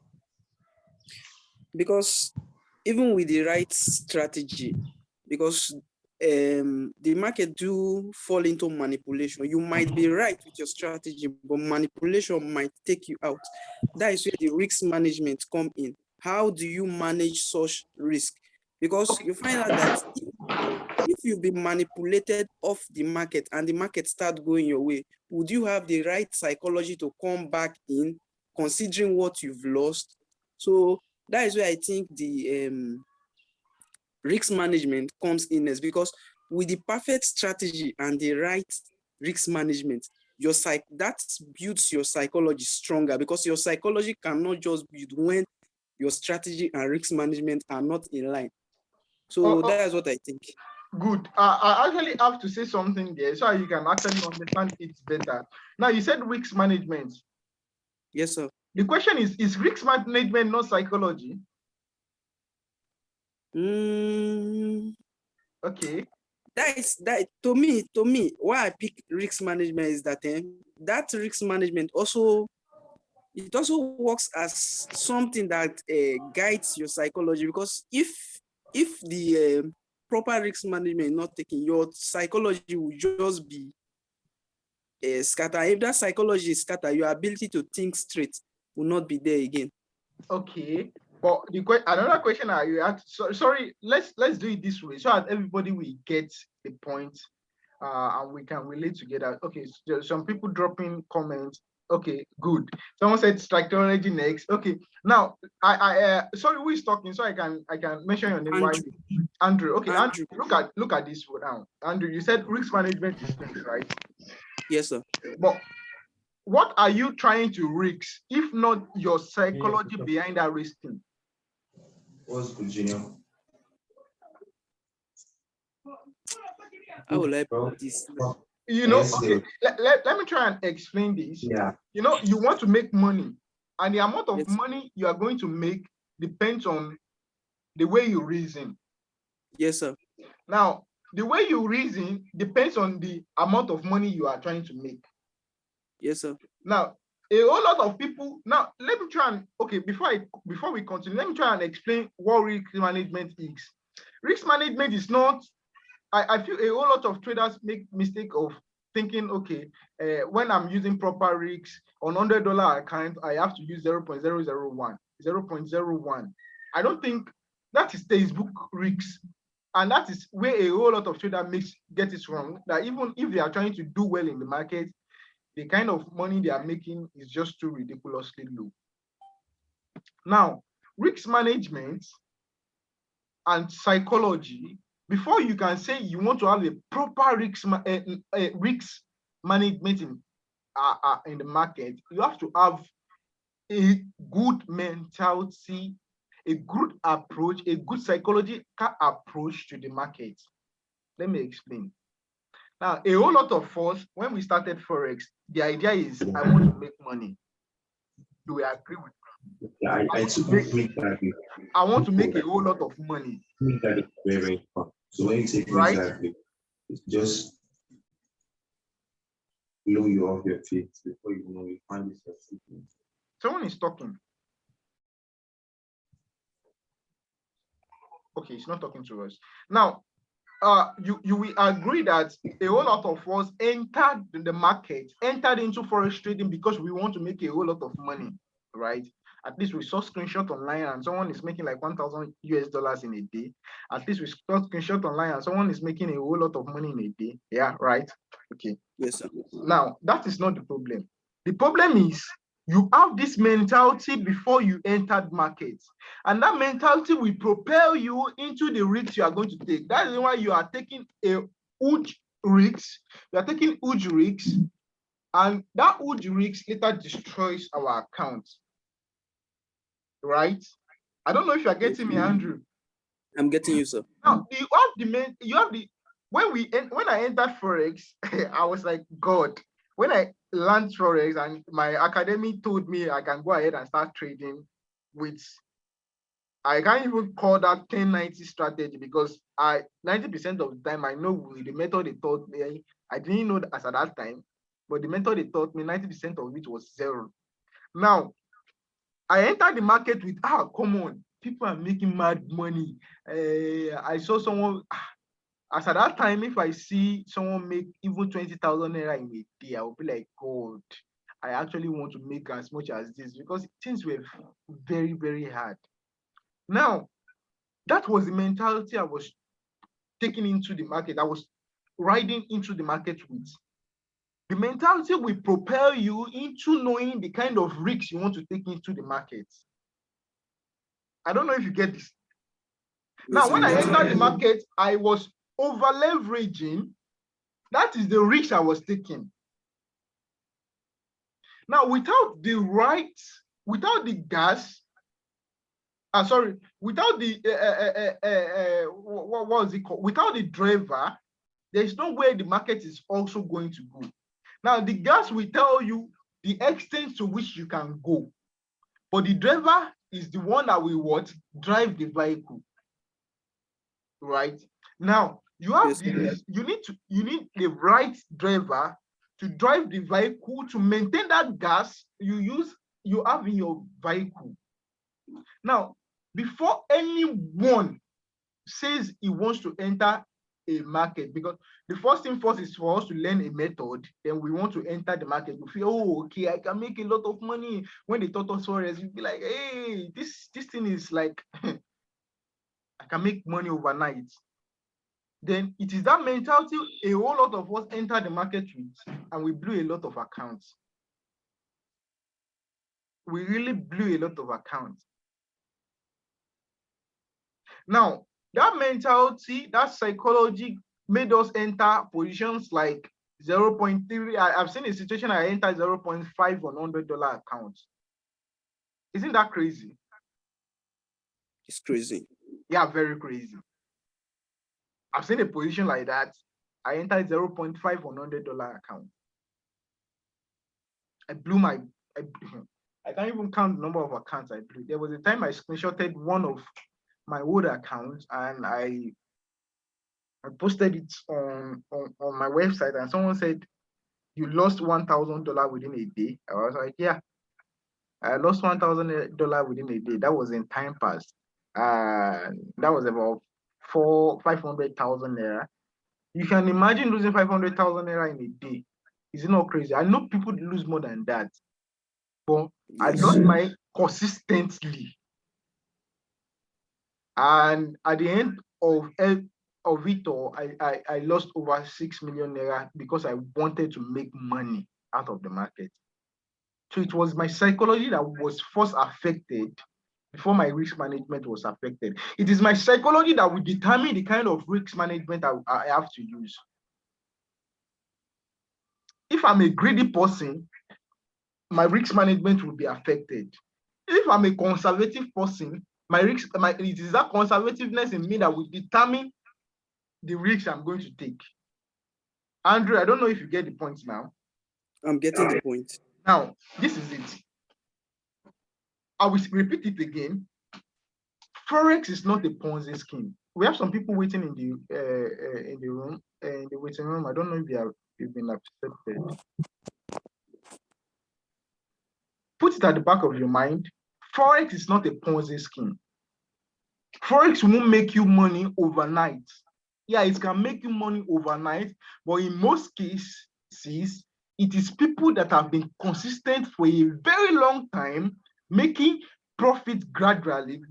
Because even with the right strategy, because the market do fall into manipulation. You might be right with your strategy, but manipulation might take you out. That is where the risk management come in. How do you manage such risk? Because you find out that if you've been manipulated off the market and the market start going your way, would you have the right psychology to come back in, considering what you've lost? So that is where I think the risk management comes in, is because with the perfect strategy and the right risk management, that builds your psychology stronger, because your psychology cannot just build when your strategy and risk management are not in line. So that's what I think. Good. I actually have to say something there so you can actually understand it better. Now, you said risk management. Yes, sir. The question is risk management not psychology? Okay. That to me, why I pick risk management is that that risk management also works as something that guides your psychology, because if the proper risk management is not taken, your psychology will just be scattered. If that psychology is scattered, your ability to think straight will not be there again. Okay. But another question you asked, sorry, let's do it this way so that everybody will get the point and we can relate together. Okay, so there's some people dropping comments. Okay, good. Someone said strategy next. Okay, now sorry, who is talking so I can mention your name. Andrew. Okay, Andrew, look at this one now. Andrew, you said risk management is things, right? Yes, sir. But what are you trying to risk if not your psychology behind that risk thing? What's good, Junior? I would like this. Okay, let me try and explain this. Yeah. You want to make money, and the amount of money you are going to make depends on the way you reason. Yes, sir. Now, the way you reason depends on the amount of money you are trying to make. Yes, sir. Now, a whole lot of people. Now, let me try and before we continue, let me try and explain what risk management is. Risk management is not. I feel a whole lot of traders make mistake of thinking, okay, when I'm using proper risks on $100 account, I have to use 0.001, 0.01. I don't think that is textbook risks, and that is where a whole lot of traders get it wrong. That even if they are trying to do well in the market, the kind of money they are making is just too ridiculously low. Now, risk management and psychology, before you can say you want to have a proper risk management in the market, you have to have a good mentality, a good approach, a good psychological approach to the market. Let me explain. Now, a whole lot of us, when we started Forex, the idea is I want to make money. Do we agree with me? Yeah, I totally agree. I want to make a whole lot of money. That is very, very important. So when you say Right? exactly, it's just blow you off your feet before you know you find yourself sleeping. Someone is talking. Okay, he's not talking to us. Now, you will agree that a whole lot of us entered the market, entered into forex trading because we want to make a whole lot of money, right? At least we saw screenshot online and someone is making like 1,000 US dollars in a day. At least we saw screenshot online and someone is making a whole lot of money in a day. Yeah, right? Okay. Yes, sir. Now, that is not the problem. The problem is you have this mentality before you entered market, and that mentality will propel you into the risks you are going to take. That is why you are taking a huge risk. You are taking huge risks, and that huge risk later destroys our account. Right? I don't know if you are getting me, Andrew. I'm getting you, sir. Now you have the when I entered Forex, I was like, God, when I learned Forex and my academy told me I can go ahead and start trading with, I can't even call that 1090 strategy because 90% of the time I know the method they taught me, I didn't know that as at that time, but the method they taught me, 90% of it was zero. Now, I entered the market with, come on, people are making mad money. I saw someone, as at that time, if I see someone make even 20,000 naira in a day, I will be like, God, I actually want to make as much as this because things were very, very hard. Now, that was the mentality I was taking into the market. I was riding into the market with. The mentality will propel you into knowing the kind of risks you want to take into the market. I don't know if you get this. Now, when I entered the market, I was over leveraging. That is the risk I was taking. Now, without the gas, without the what was it called? Without the driver, there is no way the market is also going to go. Now, the gas will tell you the extent to which you can go, but the driver is the one that will drive the vehicle. Right? Now, you have this, you need the right driver to drive the vehicle to maintain that gas you have in your vehicle. Now, before anyone says he wants to enter a market, because the first thing first is for us to learn a method, then we want to enter the market. We feel, oh, okay, I can make a lot of money. When they taught us Forex, you'd be like, hey, this thing is like, I can make money overnight. Then it is that mentality a whole lot of us enter the market with, and we blew a lot of accounts. We really blew a lot of accounts. Now, that mentality, that psychology made us enter positions like 0.3. I've seen a situation I entered 0.5 on $100 accounts. Isn't that crazy? It's crazy. Yeah, very crazy. I've seen a position like that. I entered 0.5 on $100 account. I blew I can't even count the number of accounts I blew. There was a time I screenshotted one of my old accounts and I posted it on my website, and someone said, you lost $1,000 within a day. I was like, yeah, I lost $1,000 within a day. That was in time past. That was about 500,000 naira. You can imagine losing 500,000 naira in a day. Is it not crazy? I know people lose more than that, but yes. I lost mine consistently. And at the end of it all, I lost over 6 million naira because I wanted to make money out of the market. So it was my psychology that was first affected before my risk management was affected. It is my psychology that will determine the kind of risk management I have to use. If I'm a greedy person, my risk management will be affected. If I'm a conservative person, it is that conservativeness in me that will determine the risks I'm going to take. Andrew, I don't know if you get the point now. I'm getting the point. Now, this is it. I will repeat it again. Forex is not a Ponzi scheme. We have some people waiting in the room, in the waiting room. I don't know if you've been accepted. Put it at the back of your mind. Forex is not a Ponzi scheme. Forex won't make you money overnight. Yeah, it can make you money overnight, but in most cases, it is people that have been consistent for a very long time, making profit gradually,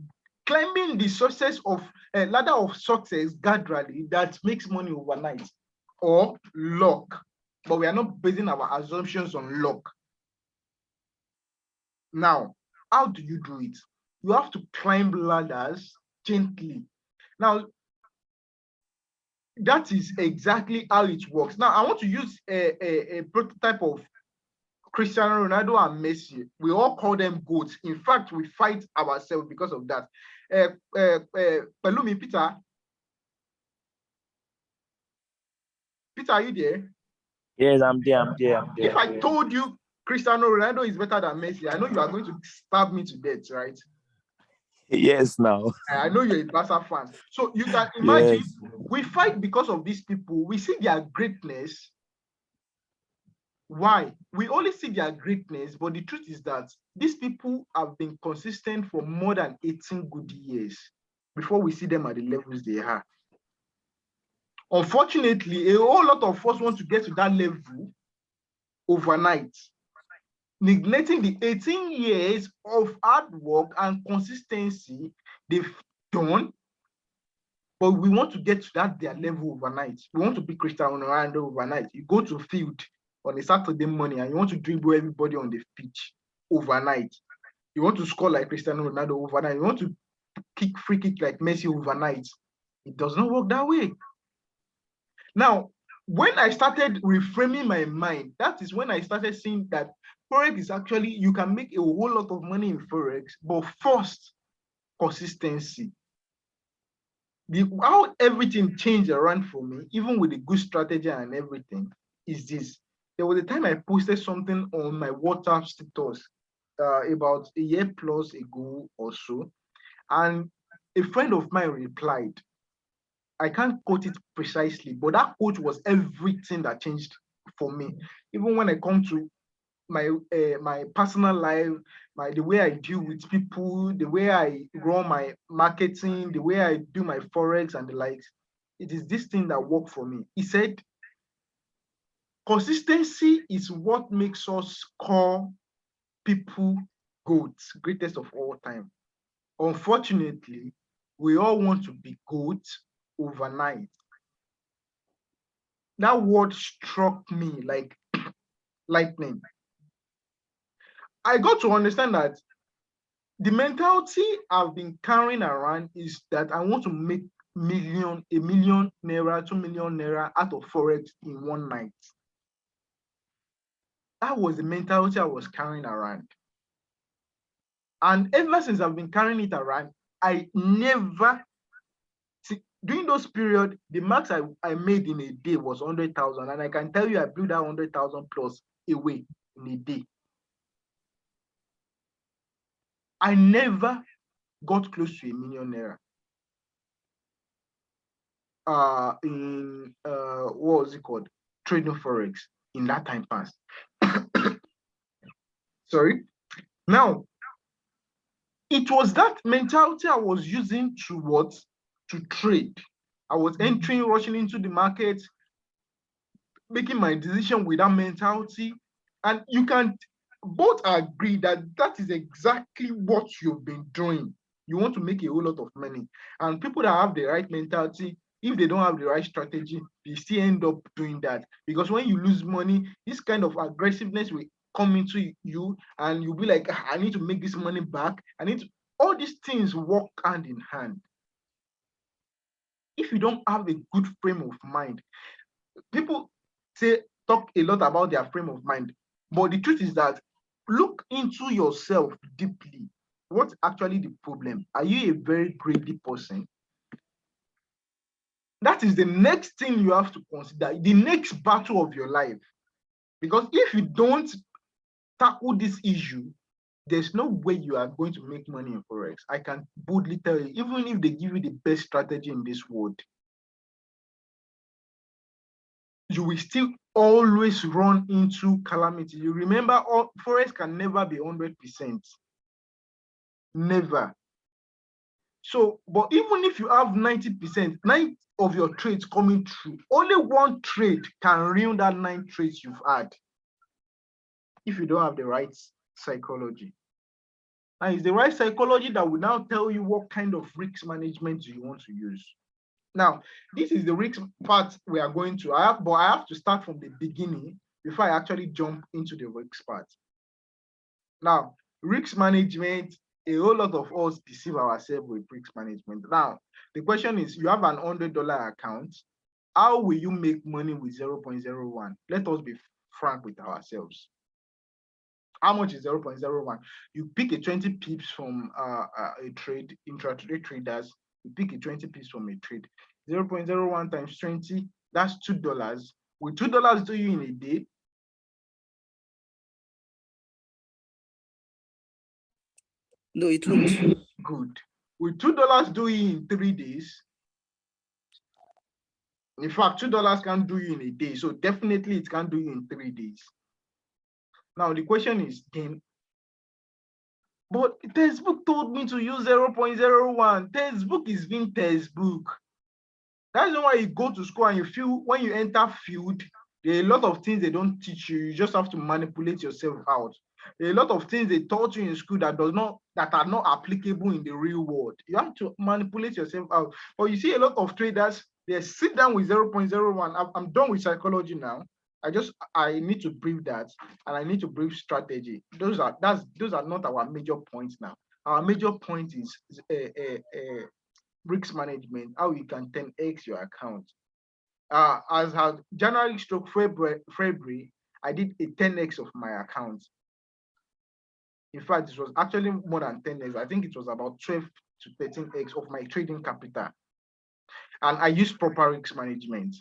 climbing the success of ladder of success gradually, that makes money overnight, or luck. But we are not basing our assumptions on luck. Now, how do you do it? You have to climb ladders gently. Now, that is exactly how it works. Now, I want to use a prototype of Cristiano Ronaldo and Messi. We all call them GOATs. In fact, we fight ourselves because of that. Pelumi, Peter. Peter, are you there? Yes, I'm there. If I told you Cristiano Ronaldo is better than Messi, I know you are going to stab me to death, right? Yes, now. I know you're a Barca fan. So you can imagine, Yes. we fight because of these people. We see their greatness. Why? We only see their greatness, but the truth is that these people have been consistent for more than 18 good years before we see them at the levels they are. Unfortunately, a whole lot of us want to get to that level overnight, neglecting the 18 years of hard work and consistency they've done. But we want to get to their level overnight. We want to be Cristiano Ronaldo overnight. You go to field on a Saturday morning and you want to dribble everybody on the pitch overnight. You want to score like Cristiano Ronaldo overnight. You want to kick free kick like Messi overnight. It does not work that way. Now, when I started reframing my mind, that is when I started seeing that Forex is actually, you can make a whole lot of money in Forex, but first, consistency. How everything changed around for me, even with the good strategy and everything, is this. There was a time I posted something on my WhatsApp status about a year plus ago or so, and a friend of mine replied. I can't quote it precisely, but that quote was everything that changed for me. Even when I come to my personal life, the way I deal with people, the way I run my marketing, the way I do my Forex and the likes, it is this thing that worked for me. He said, consistency is what makes us call people GOATs, greatest of all time. Unfortunately, we all want to be GOATs overnight. That word struck me like lightning. I got to understand that the mentality I've been carrying around is that I want to make a million naira, 2 million naira out of Forex in one night. That was the mentality I was carrying around. And ever since I've been carrying it around, I never, during those periods, the max I made in a day was 100,000. And I can tell you I blew that 100,000 plus away in a day. I never got close to 1 million naira. In what was it called? Trading Forex in that time past. Sorry. Now, it was that mentality I was using to trade. I was entering, rushing into the market, making my decision with that mentality. And you can both agree that that is exactly what you've been doing. You want to make a whole lot of money. And people that have the right mentality, if they don't have the right strategy, they still end up doing that. Because when you lose money, this kind of aggressiveness will come into you and you'll be like, I need to make this money back. All these things work hand in hand. If you don't have a good frame of mind, people talk a lot about their frame of mind, but the truth is that look into yourself deeply. What's actually the problem? Are you a very greedy person? That is the next thing you have to consider, the next battle of your life. Because if you don't tackle this issue, there's no way you are going to make money in Forex. I can boldly tell you, even if they give you the best strategy in this world, you will still always run into calamity. You remember, Forex can never be 100%. Never. So, but even if you have 90%, 9 of your trades coming through, only one trade can ruin that 9 trades you've had if you don't have the right psychology. And it's the right psychology that will now tell you what kind of risk management you want to use. Now, this is the risk part we are going to. I have to start from the beginning before I actually jump into the risk part. Now, risk management, a whole lot of us deceive ourselves with risk management. Now, the question is, you have an $100 account. How will you make money with 0.01? Let us be frank with ourselves. How much is 0.01? You pick a 20 pips from a trade, intraday traders, you pick a 20 pips from a trade. 0.01 times 20, that's $2. Will $2 do you in a day? No, it won't. Good. Will $2 do you in 3 days? In fact, $2 can't do you in a day, so definitely it can't do you in 3 days. Now the question is, then, but textbook told me to use 0.01. Textbook is being textbook. That's why you go to school and you feel when you enter field, there are a lot of things they don't teach you. You just have to manipulate yourself out. There are a lot of things they taught you in school that are not applicable in the real world. You have to manipulate yourself out. But you see a lot of traders, they sit down with 0.01. I'm done with psychology now. I need to brief that, and I need to brief strategy. Those are not our major points now. Our major point is risk management, how you can 10x your account. As of January stroke February, I did a 10x of my account. In fact, it was actually more than 10x. I think it was about 12 to 13x of my trading capital. And I use proper risk management.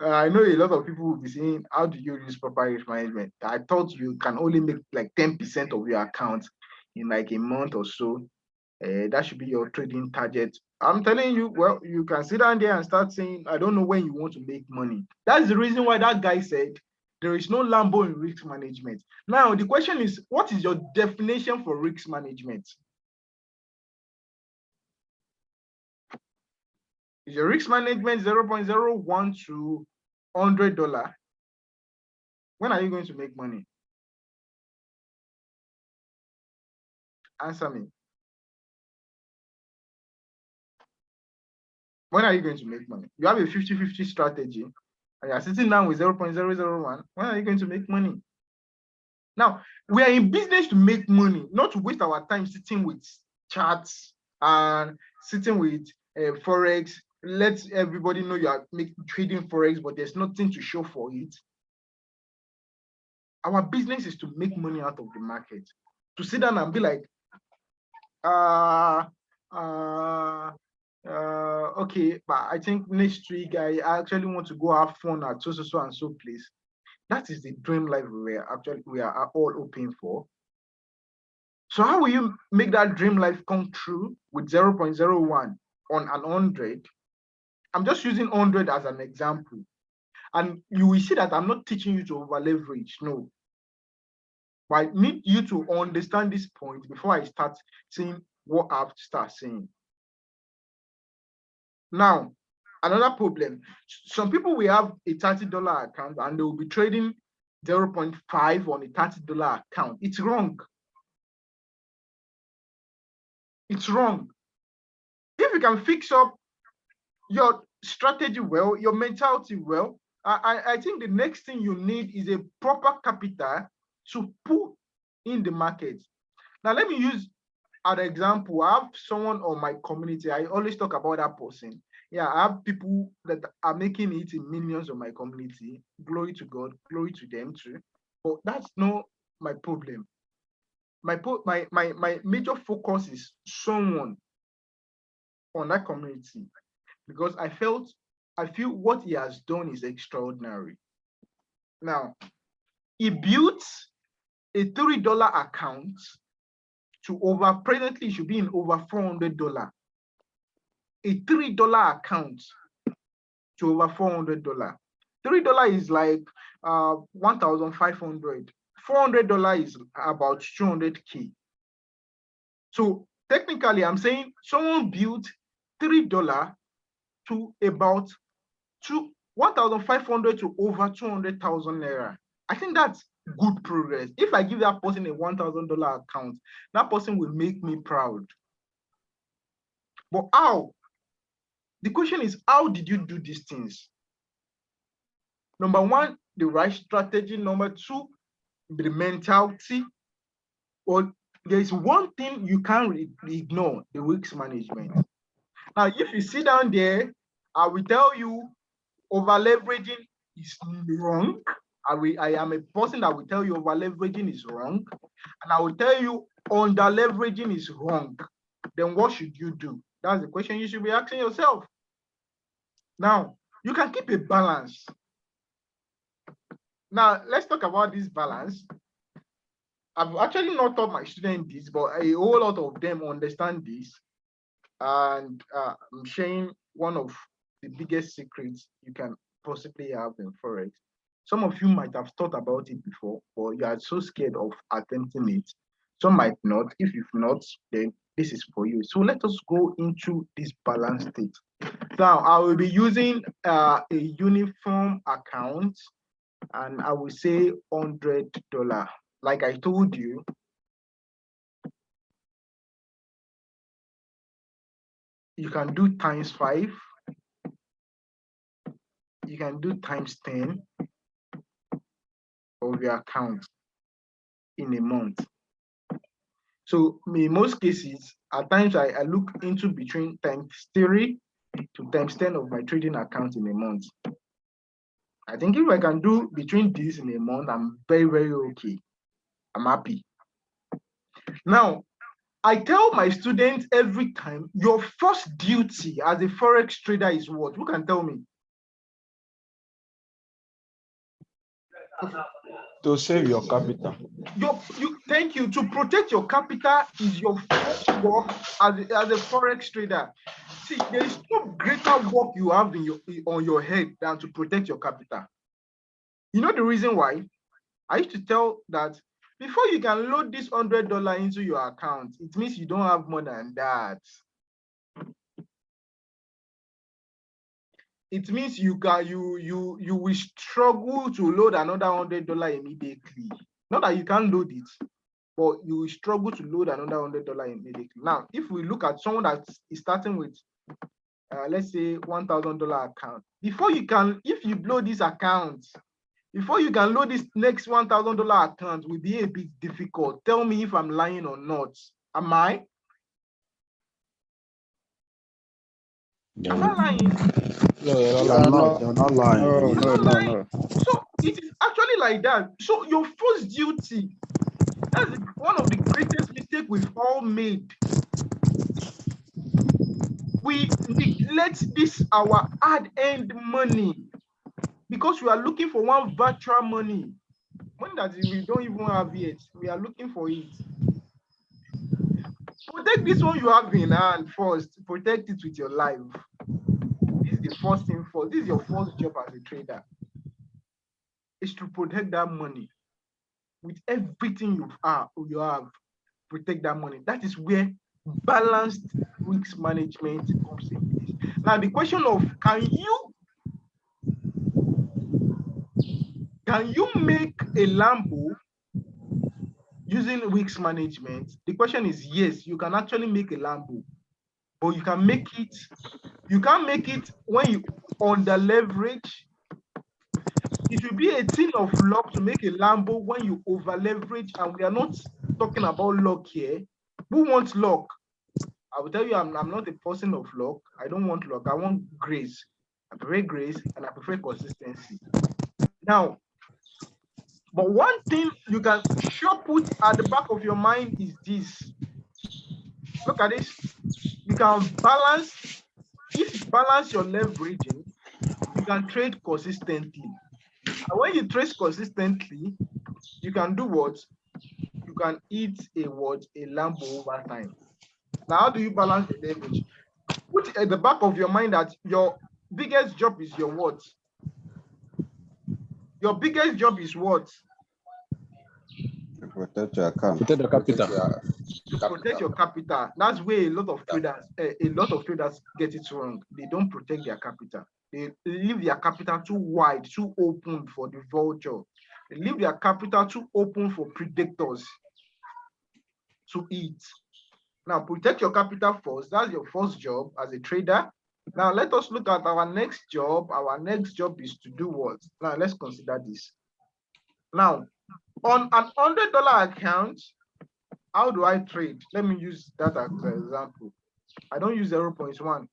I know a lot of people will be saying, how do you use proper risk management? I thought you can only make like 10% of your account in like a month or so. That should be your trading target. I'm telling you, well, you can sit down there and start saying, I don't know when you want to make money. That's the reason why that guy said there is no lambo in risk management. Now, the question is, what is your definition for risk management? Is your risk management 0.01 to $100? When are you going to make money? Answer me. When are you going to make money? You have a 50-50 strategy, and you're sitting down with 0.001. When are you going to make money? Now, we are in business to make money, not to waste our time sitting with charts and sitting with Forex. Let everybody know you are trading Forex, but there's nothing to show for it. Our business is to make money out of the market. To sit down and be like, okay, but I think next week I actually want to go have fun at so and so place. That is the dream life we are all hoping for. So how will you make that dream life come true with 0.01 on an 100? I'm just using 100 as an example. And you will see that I'm not teaching you to over leverage, no. But I need you to understand this point before I start saying what I have to start saying. Now, another problem, some people will have a $30 account and they will be trading 0.5 on a $30 account. It's wrong. It's wrong. If you can fix up your strategy well, your mentality well, I think the next thing you need is a proper capital to put in the market. Now, let me use an example. I have someone on my community. I always talk about that person. Yeah, I have people that are making it in millions of my community. Glory to God, glory to them too. But that's not my problem. My major focus is someone on that community, because I feel what he has done is extraordinary. Now, he built a $3 account to presently it should be in over $400. A $3 account to over $400. $3 is like 1,500. $400 is about 200K. So technically, I'm saying someone built $3 to about 1,500 to over 200,000 naira. I think that's good progress. If I give that person a $1,000 account, that person will make me proud. But how? The question is, how did you do these things? Number one, the right strategy. Number two, the mentality. Or there's one thing you can't ignore: the risk management. Now, if you sit down there, I will tell you over leveraging is wrong. I am a person that will tell you over leveraging is wrong, and I will tell you under leveraging is wrong. Then what should you do? That's the question you should be asking yourself. Now, you can keep a balance. Now, let's talk about this balance. I've actually not taught my students this, but a whole lot of them understand this. And I'm sharing one of the biggest secrets you can possibly have in Forex. Some of you might have thought about it before, but you are so scared of attempting it. Some might not. If you've not, then this is for you. So let us go into this balance state. Now, I will be using a uniform account, and I will say $100. Like I told you, you can do times 5, you can do times 10 of your account in a month. So in most cases, at times I look into between times 3 to times 10 of my trading account in a month. I think if I can do between these in a month, I'm very, very okay. I'm happy. Now, I tell my students every time, your first duty as a Forex trader is what? Who can tell me? To save your capital. Thank you. To protect your capital is your first work as a Forex trader. See, there is no greater work you have on your head than to protect your capital. You know the reason why? I used to tell that before you can load this $100 into your account, it means you don't have more than that. It means you will struggle to load another $100 immediately. Not that you can't load it, but you will struggle to load another $100 immediately. Now, if we look at someone that is starting with, let's say $1,000 account, if you blow this account, before you can load this next $1,000 account will be a bit difficult. Tell me if I'm lying or not. Am I? Am I lying? No, you're not lying. No. So it is actually like that. So your first duty, that's one of the greatest mistakes we've all made. We neglect this, our hard-earned money, because we are looking for one virtual money that we don't even have yet. We are looking for it. Protect this one you have in hand first. Protect it with your life. This is the first thing first. This is your first job as a trader. Is to protect that money with everything you have. Protect that money. That is where balanced risk management comes in place. Now the question of can you make a lambo using risk management? The question is yes, you can actually make a lambo, but you can't make it when you under leverage. It will be a thing of luck to make a lambo when you over leverage, and we are not talking about luck here. Who wants luck? I will tell you, I'm not a person of luck. I don't want luck. I want grace. I prefer grace and I prefer consistency. Now, But one thing you can sure put at the back of your mind is this. Look at this. You can balance, if you balance your leveraging, you can trade consistently. And when you trade consistently, you can do what? You can eat a what? A lambo over time. Now, how do you balance the leverage? Put at the back of your mind that your biggest job is your what? Your biggest job is what? Protect your account. Protect the capital. To protect your capital. That's where a lot of traders get it wrong. They don't protect their capital. They leave their capital too wide, too open for the vulture. They leave their capital too open for predators to eat. Now, protect your capital first. That's your first job as a trader. Now, let us look at our next job. Our next job is to do what? Now, let's consider this. Now, on an $100 account, how do I trade? Let me use that as an example. I don't use 0.1.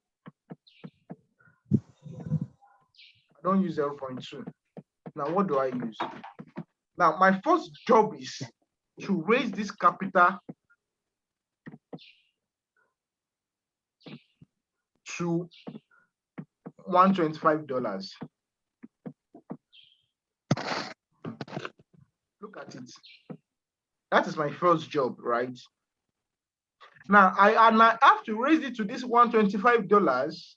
I don't use 0.2. Now, what do I use? Now, my first job is to raise this capital to $125. Look at it. That is my first job, right? Now, I have to raise it to this $125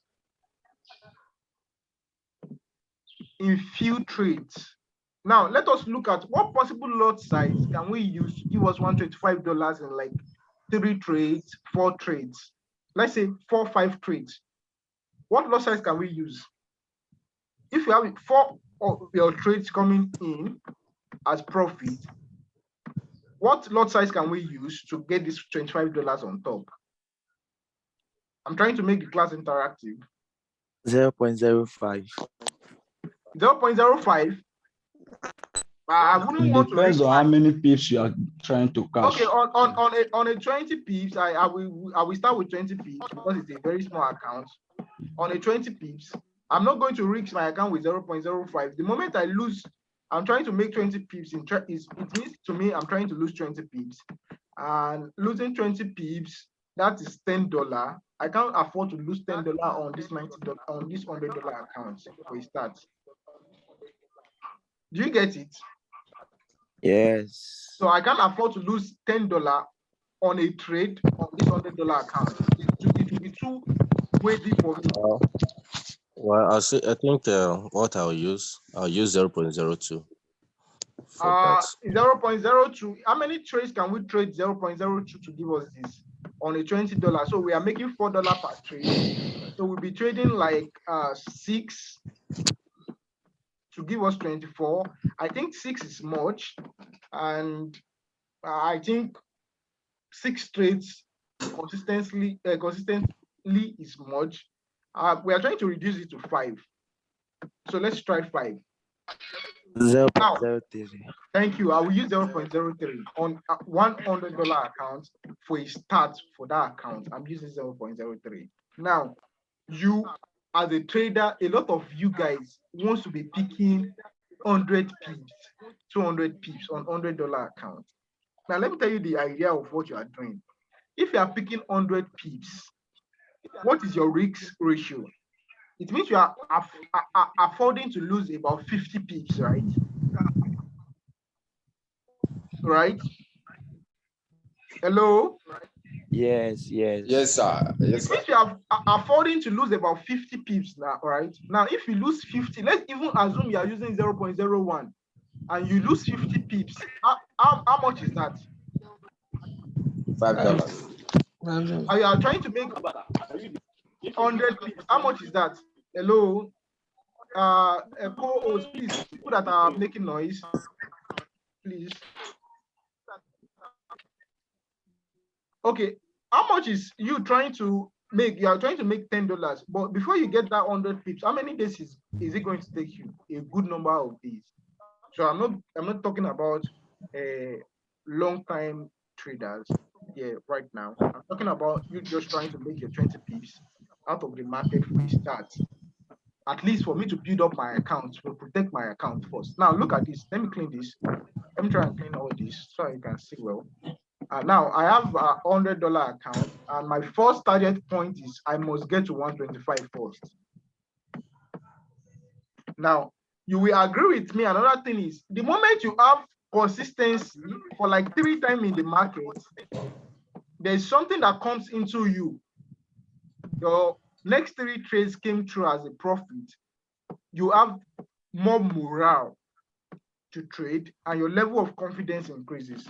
in few trades. Now, let us look at what possible lot size can we use to give us $125 in like 3 trades, 4 trades. Let's say 4 or 5 trades. What lot size can we use? If you have 4 of your trades coming in as profit, what lot size can we use to get this $25 on top? I'm trying to make the class interactive. 0.05. 0.05. I wouldn't It want to depends risk on how many pips you are trying to cash. Okay, on a 20 pips, I will start with 20 pips because it's a very small account. On a 20 pips, I'm not going to risk my account with 0.05. The moment I lose, I'm trying to make 20 pips. It means to me, I'm trying to lose 20 pips. And losing 20 pips, that is $10. I can't afford to lose $10 on this $90 on this $100 account for a start. Do you get it? Yes. So I can't afford to lose $10 on a trade on this $100 account. It will be too weighty for me. Well, I think what I'll use 0.02 for that. 0.02. How many trades can we trade 0.02 to give us this on a $20? So we are making $4 per trade. So we'll be trading like 6 to give us 24. I think 6 is much, and I think 6 trades consistently is much. We are trying to reduce it to 5. So let's try 5. 0.03. Thank you. I will use 0.03 on a $100 account for a start for that account. I'm using 0.03. Now, you as a trader, a lot of you guys wants to be picking 100 pips, 200 pips on $100 account. Now, let me tell you the idea of what you are doing. If you are picking 100 pips, what is your risk ratio? It means you are affording to lose about 50 pips, right? Right? Hello? Yes. Yes, sir. Yes, It means you are affording to lose about 50 pips now, right? Now, if you lose 50, let's even assume you are using 0.01 and you lose 50 pips. How much is that? $5. You are trying to make 100 pips. How much is that? Hello? Co-host, please, people that are making noise, please. Okay, how much is you trying to make? You are trying to make $10, but before you get that 100 pips, how many days is it going to take you? A good number of days. So I'm not talking about long time traders here right now. I'm talking about you just trying to make your 20 pips out of the market for a start. At least for me to build up my account, to protect my account first. Now look at this. Let me clean this. Let me try and clean all this so you can see well. Now I have a $100 account, and my first target point is I must get to 125 first. Now, you will agree with me. Another thing is the moment you have consistency for like 3 times in the market, there's something that comes into you. Your next 3 trades came through as a profit. You have more morale to trade, and your level of confidence increases.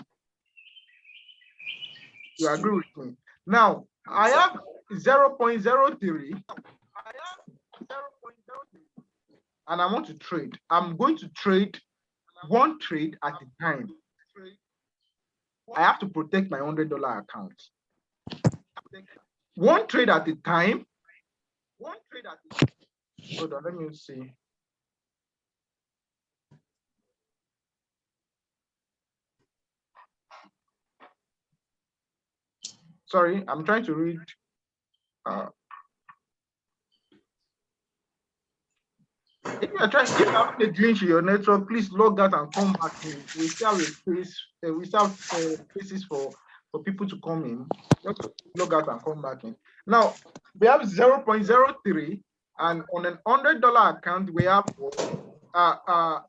You agree with me? Now, I have 0.03, and I want to trade. I'm going to trade 1 trade at a time. I have to protect my $100 account. 1 trade at a time. Hold on, let me see. Sorry, I'm trying to read. If you're having a glitch in your network, please log out and come back in. We still have a space. We still have spaces for people to come in. Just log out and come back in. Now we have 0.03, and on an $100 account we have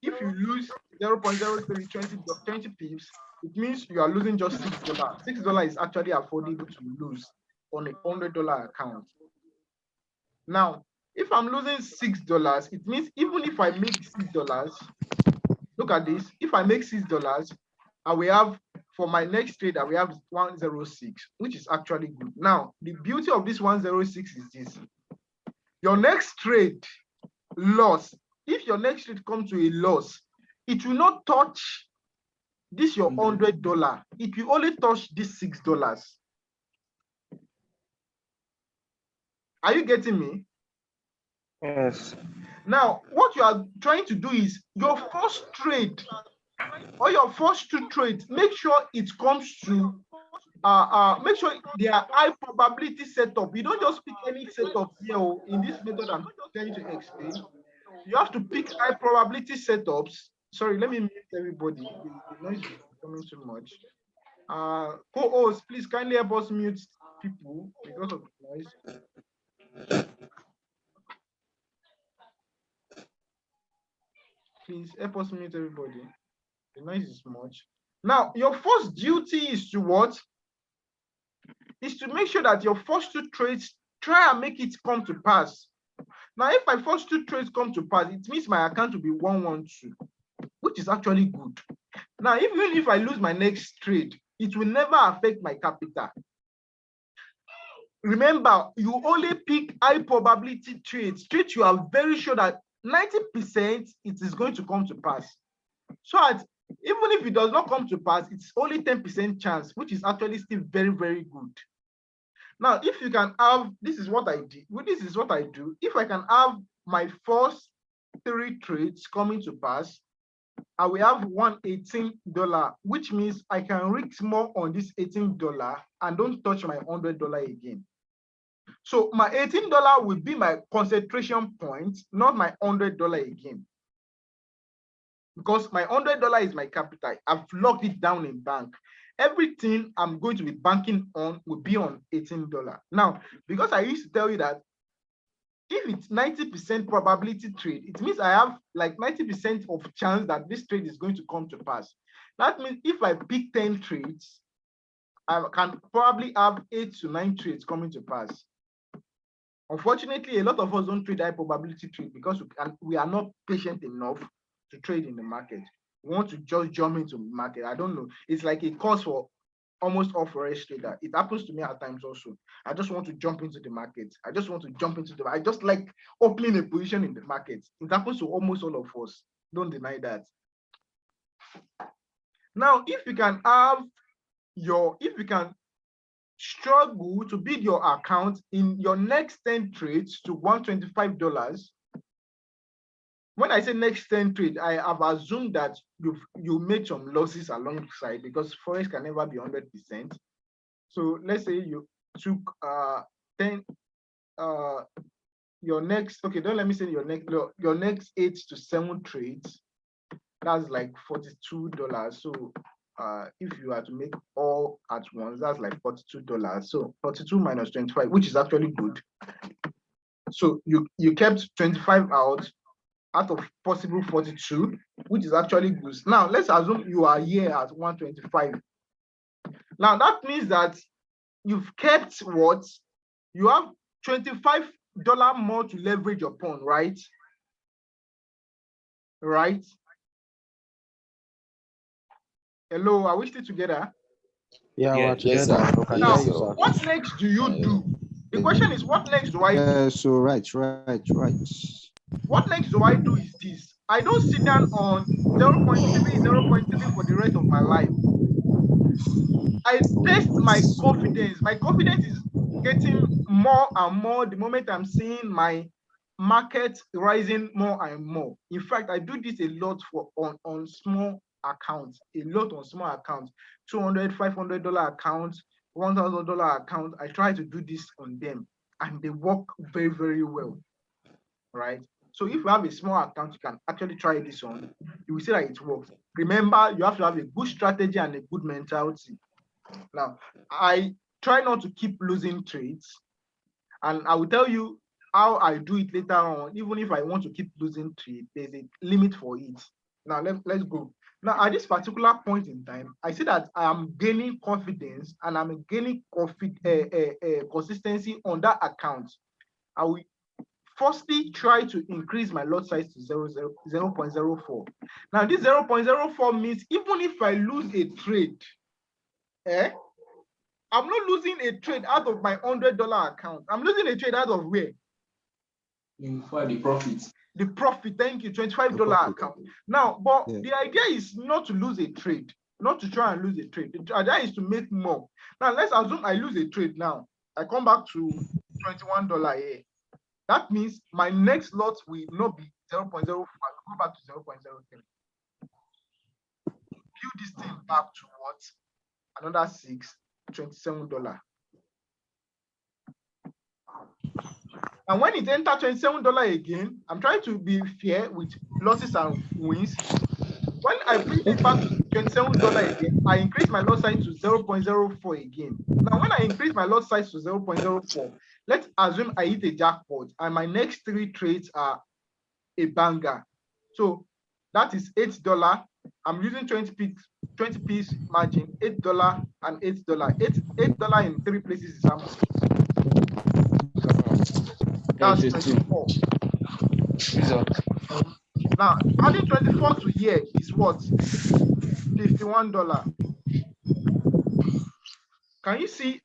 if you lose 0.03 20 pips, it means you are losing just $6. $6 is actually affordable to lose on a $100 account. Now, if I'm losing $6, it means even if I make $6, look at this. If I make $6, I will have, for my next trade, I will have 106, which is actually good. Now, the beauty of this 106 is this. Your next trade loss, if your next trade comes to a loss, it will not touch this your $100. It will only touch this $6. Are you getting me? Yes. Now, what you are trying to do is your first trade or your first 2 trades, make sure it comes to make sure they are high probability setup. You don't just pick any setup here in this method I'm trying to explain. You have to pick high probability setups. Sorry, let me mute everybody. The noise is coming too much. Co-host, please kindly help us mute people because of the noise. Please help us mute everybody. The noise is much. Now, your first duty is to what? Is to make sure that your first 2 trades, try and make it come to pass. Now, if my first 2 trades come to pass, it means my account will be 112, which is actually good. Now, even if I lose my next trade, it will never affect my capital. Remember, you only pick high probability trades you are very sure that 90% it is going to come to pass. So even if it does not come to pass, it's only 10% chance, which is actually still very, very good. Now, if you can have, this is what I did. This is what I do. If I can have my first 3 trades coming to pass, I will have $118, which means I can risk more on this $18 and don't touch my $100 again. So my $18 will be my concentration point, not my $100 again. Because my $100 is my capital. I've locked it down in bank. Everything I'm going to be banking on will be on $18. Now, because I used to tell you that if it's 90% probability trade, it means I have like 90% of chance that this trade is going to come to pass. That means if I pick 10 trades, I can probably have 8 to 9 trades coming to pass. Unfortunately, a lot of us don't trade high probability trade because we are not patient enough to trade in the market. We want to just jump into the market. I don't know. It's like a course for almost all Forex trader. It happens to me at times also. I just want to jump into the market. I just like opening a position in the market. It happens to almost all of us. Don't deny that. Now, if you can struggle to build your account in your next 10 trades to $125. When I say next 10 trades, I have assumed that you made some losses alongside because Forex can never be 100%. So let's say you took 10 your next, okay, don't let me say your next 8 to 7 trades. that's like $42. So if you are to make all at once, that's like $42. So 42 minus 25, which is actually good. So you kept 25 out of possible 42, which is actually good. Now let's assume you are here at 125. Now that means that you've kept what? You have $25 more to leverage upon, right? Right? Hello, are we still together? Yeah, we're Yes, together. sir. We can Now, hear you, sir. what next do you do? The question is, what next do I do? So right. What next do I do is this. I don't sit down on 0.3 for the rest of my life. I test my confidence. My confidence is getting more and more the moment I'm seeing my market rising more and more. In fact, I do this a lot on small accounts, a lot on small accounts, $200, $500 accounts, $1,000 accounts. I try to do this on them and they work very, very well, right? So if you have a small account, you can actually try this on. You will see that it works. Remember, you have to have a good strategy and a good mentality. Now, I try not to keep losing trades, and I will tell you how I do it later on. Even if I want to keep losing trade, there's a limit for it. Now, let's go. Now, at this particular point in time, I see that I am gaining confidence and I'm gaining consistency on that account. I will firstly try to increase my lot size to 0.04. Now, this 0.04 means even if I lose a trade, I'm not losing a trade out of my $100 account. I'm losing a trade out of where? For the profit. The profit, thank you, $25 account. Now, but the idea is not to lose a trade, not to try and lose a trade. The idea is to make more. Now, let's assume I lose a trade now. I come back to $21 here. That means my next lot will not be 0.05, go back to 0.03. Build this thing back to what? Another $27. And when it enters $27 again, I'm trying to be fair with losses and wins. When I bring it back to $27 again, I increase my lot size to 0.04 again. Now, when I increase my lot size to 0.04, let's assume I hit a jackpot and my next 3 trades are a banger. So that is $8. I'm using 20 piece margin, $8 and $8. $8 in 3 places is how much? That's 24. Now, adding 24 to here is what? $51. Can you see?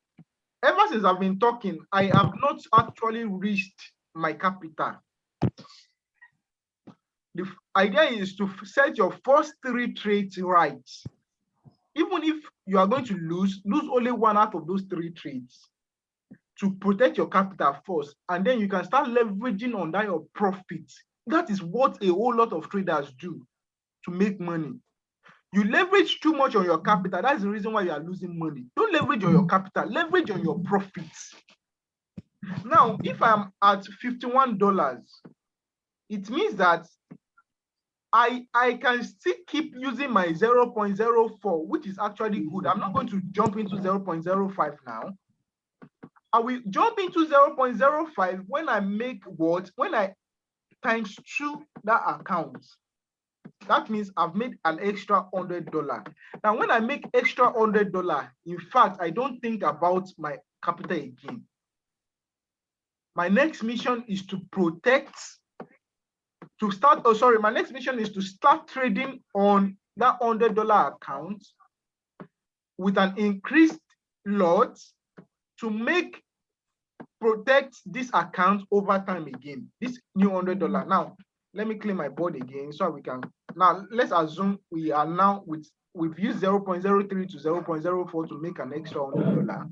Ever since I've been talking, I have not actually reached my capital. The idea is to set your first 3 trades right. Even if you are going to lose only 1 out of those 3 trades to protect your capital first, and then you can start leveraging on that your profit. That is what a whole lot of traders do to make money. You leverage too much on your capital. That's the reason why you are losing money. Don't leverage on your capital, leverage on your profits. Now, if I'm at $51, it means that I can still keep using my 0.04, which is actually good. I'm not going to jump into 0.05 now. I will jump into 0.05 when I make what? When I times 2 that account. That means I've made an extra $100. Now, when I make extra $100, in fact, I don't think about my capital again. My next mission is to protect, my next mission is to start trading on that $100 account with an increased lot to protect this account over time again, this new $100. Now, let me clean my board again so we can, now let's assume we are now we've used 0.03 to 0.04 to make an extra $100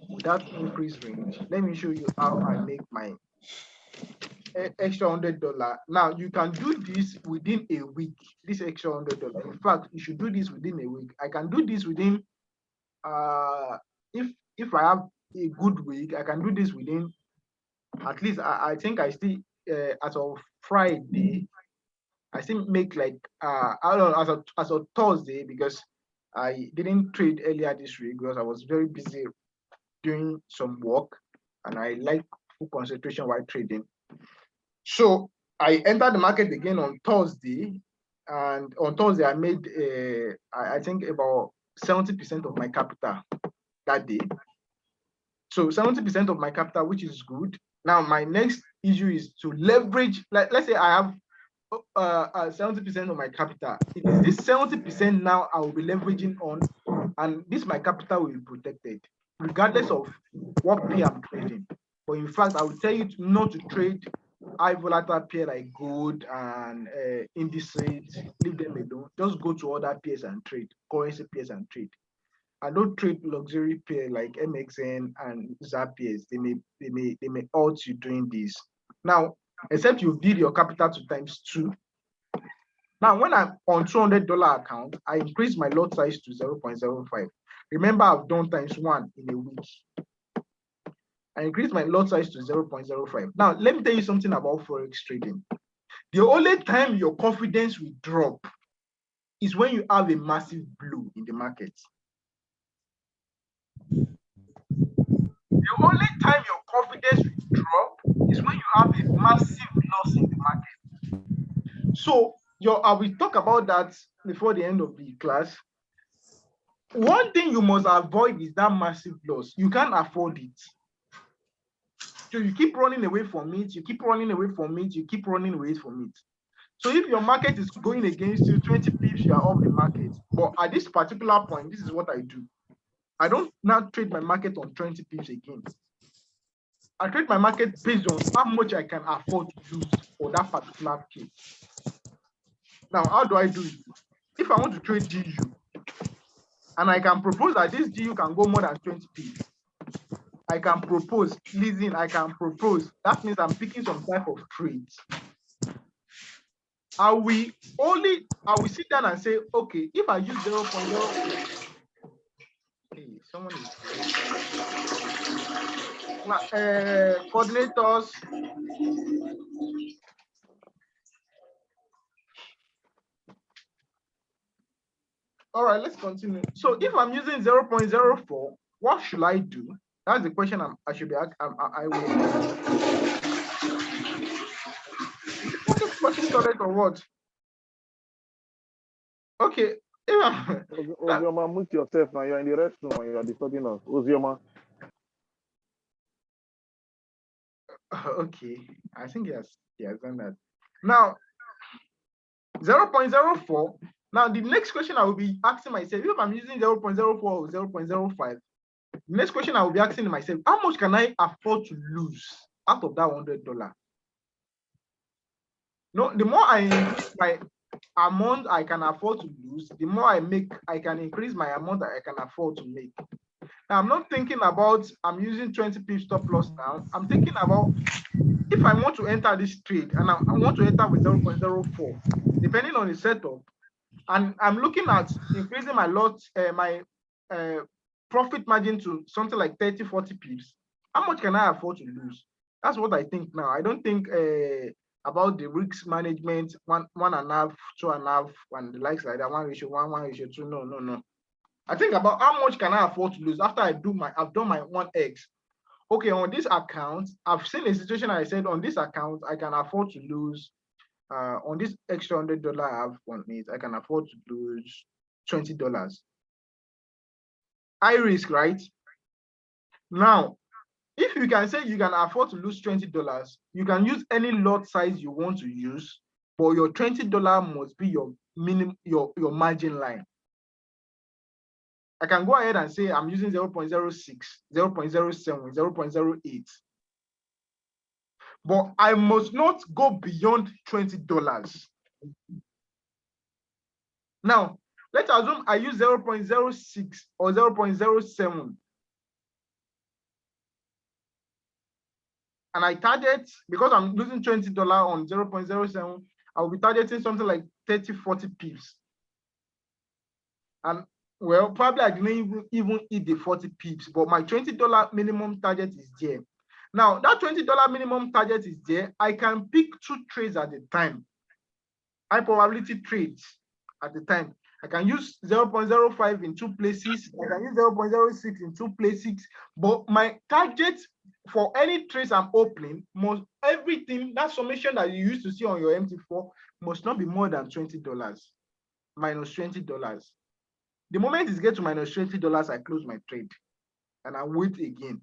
without increase range. Let me show you how I make my extra $100. Now, you can do this within a week, this extra $100. In fact, you should do this within a week. I can do this within, if I have a good week, I can do this within, at least I think I still, as of Friday, I still make like I don't know, as a Thursday, because I didn't trade earlier this week because I was very busy doing some work, and I like full concentration while trading. So I entered the market again on Thursday, and on Thursday I made I think about 70% of my capital that day. So 70% of my capital, which is good. Now my next issue is to leverage. Like, let's say I have 70% of my capital. It is this 70% now I will be leveraging on, and this my capital will be protected regardless of what pair I'm trading. But in fact, I will tell you not to trade high volatile pair like gold and indices. Leave them alone. Just go to other pairs and trade, currency pairs and trade. I don't trade luxury pair like MXN and Zapiers. They may halt you doing this. Now, except you build your capital to ×2. Now, when I'm on $200 account, I increase my lot size to 0.05. Remember, I've done ×1 in a week. I increase my lot size to 0.05. Now, let me tell you something about Forex trading. The only time your confidence will drop is when you have a massive blue in the market. The only time your confidence will drop is when you have a massive loss in the market. So I will talk about that before the end of the class. One thing you must avoid is that massive loss. You can't afford it. So you keep running away from it, you keep running away from it, you keep running away from it. So if your market is going against you, 20 pips, you are off the market. But at this particular point, this is what I do. I don't now trade my market on 20 pips again. I trade my market based on how much I can afford to lose for that particular case. Now, how do I do it? If I want to trade GU, and I can propose that this GU can go more than 20 pips, I can propose leasing, I can propose. That means I'm picking some type of trades. I will sit down and say, okay, if I use 0.0, hey, someone is coordinators. All right, let's continue. So if I'm using 0.04, what should I do? That's the question I should be asking. I will. What is or what? Okay. Ozioma, mute yourself now. You're in the restroom and you are disturbing us. Ozioma. Okay. I think he has done that. Now, 0.04. Now, the next question I will be asking myself, if I'm using 0.04 or 0.05, the next question I will be asking myself, how much can I afford to lose out of that $100? No, the more I increase my amount I can afford to lose, the more I can increase my amount that I can afford to make. Now, I'm not thinking about I'm using 20 pips stop loss now. I'm thinking about if I want to enter this trade and I want to enter with 0.04, depending on the setup, and I'm looking at increasing my lot, my profit margin to something like 30, 40 pips. How much can I afford to lose? That's what I think now. I don't think about the risk management, 1.5, 2.5, and the likes like that, 1:1, 1:2. No. I think about how much can I afford to lose after I've done my 1x. Okay, on this account, I've seen a situation. I said on this account, I can afford to lose. On this extra $100 I have on it, I can afford to lose $20. High risk, right? Now, if you can say you can afford to lose $20, you can use any lot size you want to use, but your $20 must be your minimum, your margin line. I can go ahead and say I'm using 0.06, 0.07, 0.08. But I must not go beyond $20. Now, let's assume I use 0.06 or 0.07. And I target, because I'm losing $20 on 0.07, I'll be targeting something like 30, 40 pips. And well, probably I didn't even hit the 40 pips, but my $20 minimum target is there. Now, that $20 minimum target is there. I can pick 2 trades at a time. high probability trades at the time. I can use 0.05 in two places. I can use 0.06 in two places. But my target for any trades I'm opening, must everything, that summation that you used to see on your MT4 must not be more than $20, minus $20. The moment it gets to minus $20, I close my trade and I wait again.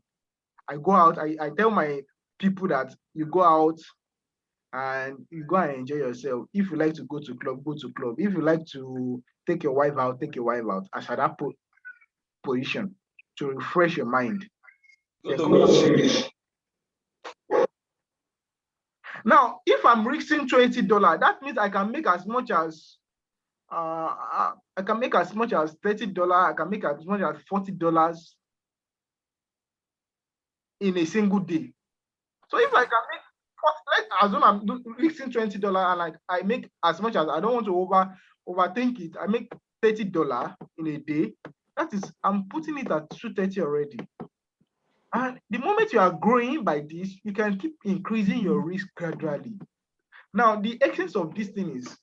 I go out, I tell my people that you go out and you go and enjoy yourself. If you like to go to club, go to club. If you like to take your wife out, take your wife out. As at that position to refresh your mind. Now, if I'm risking $20, that means I can make as much as I can make as much as $30. I can make as much as $40 in a single day. So if I can make, let's assume I'm risking $20 and I make as much as, I don't want to overthink it. I make $30 in a day. That is, I'm putting it at 230 already. And the moment you are growing by this, you can keep increasing your risk gradually. Now, the essence of this thing is,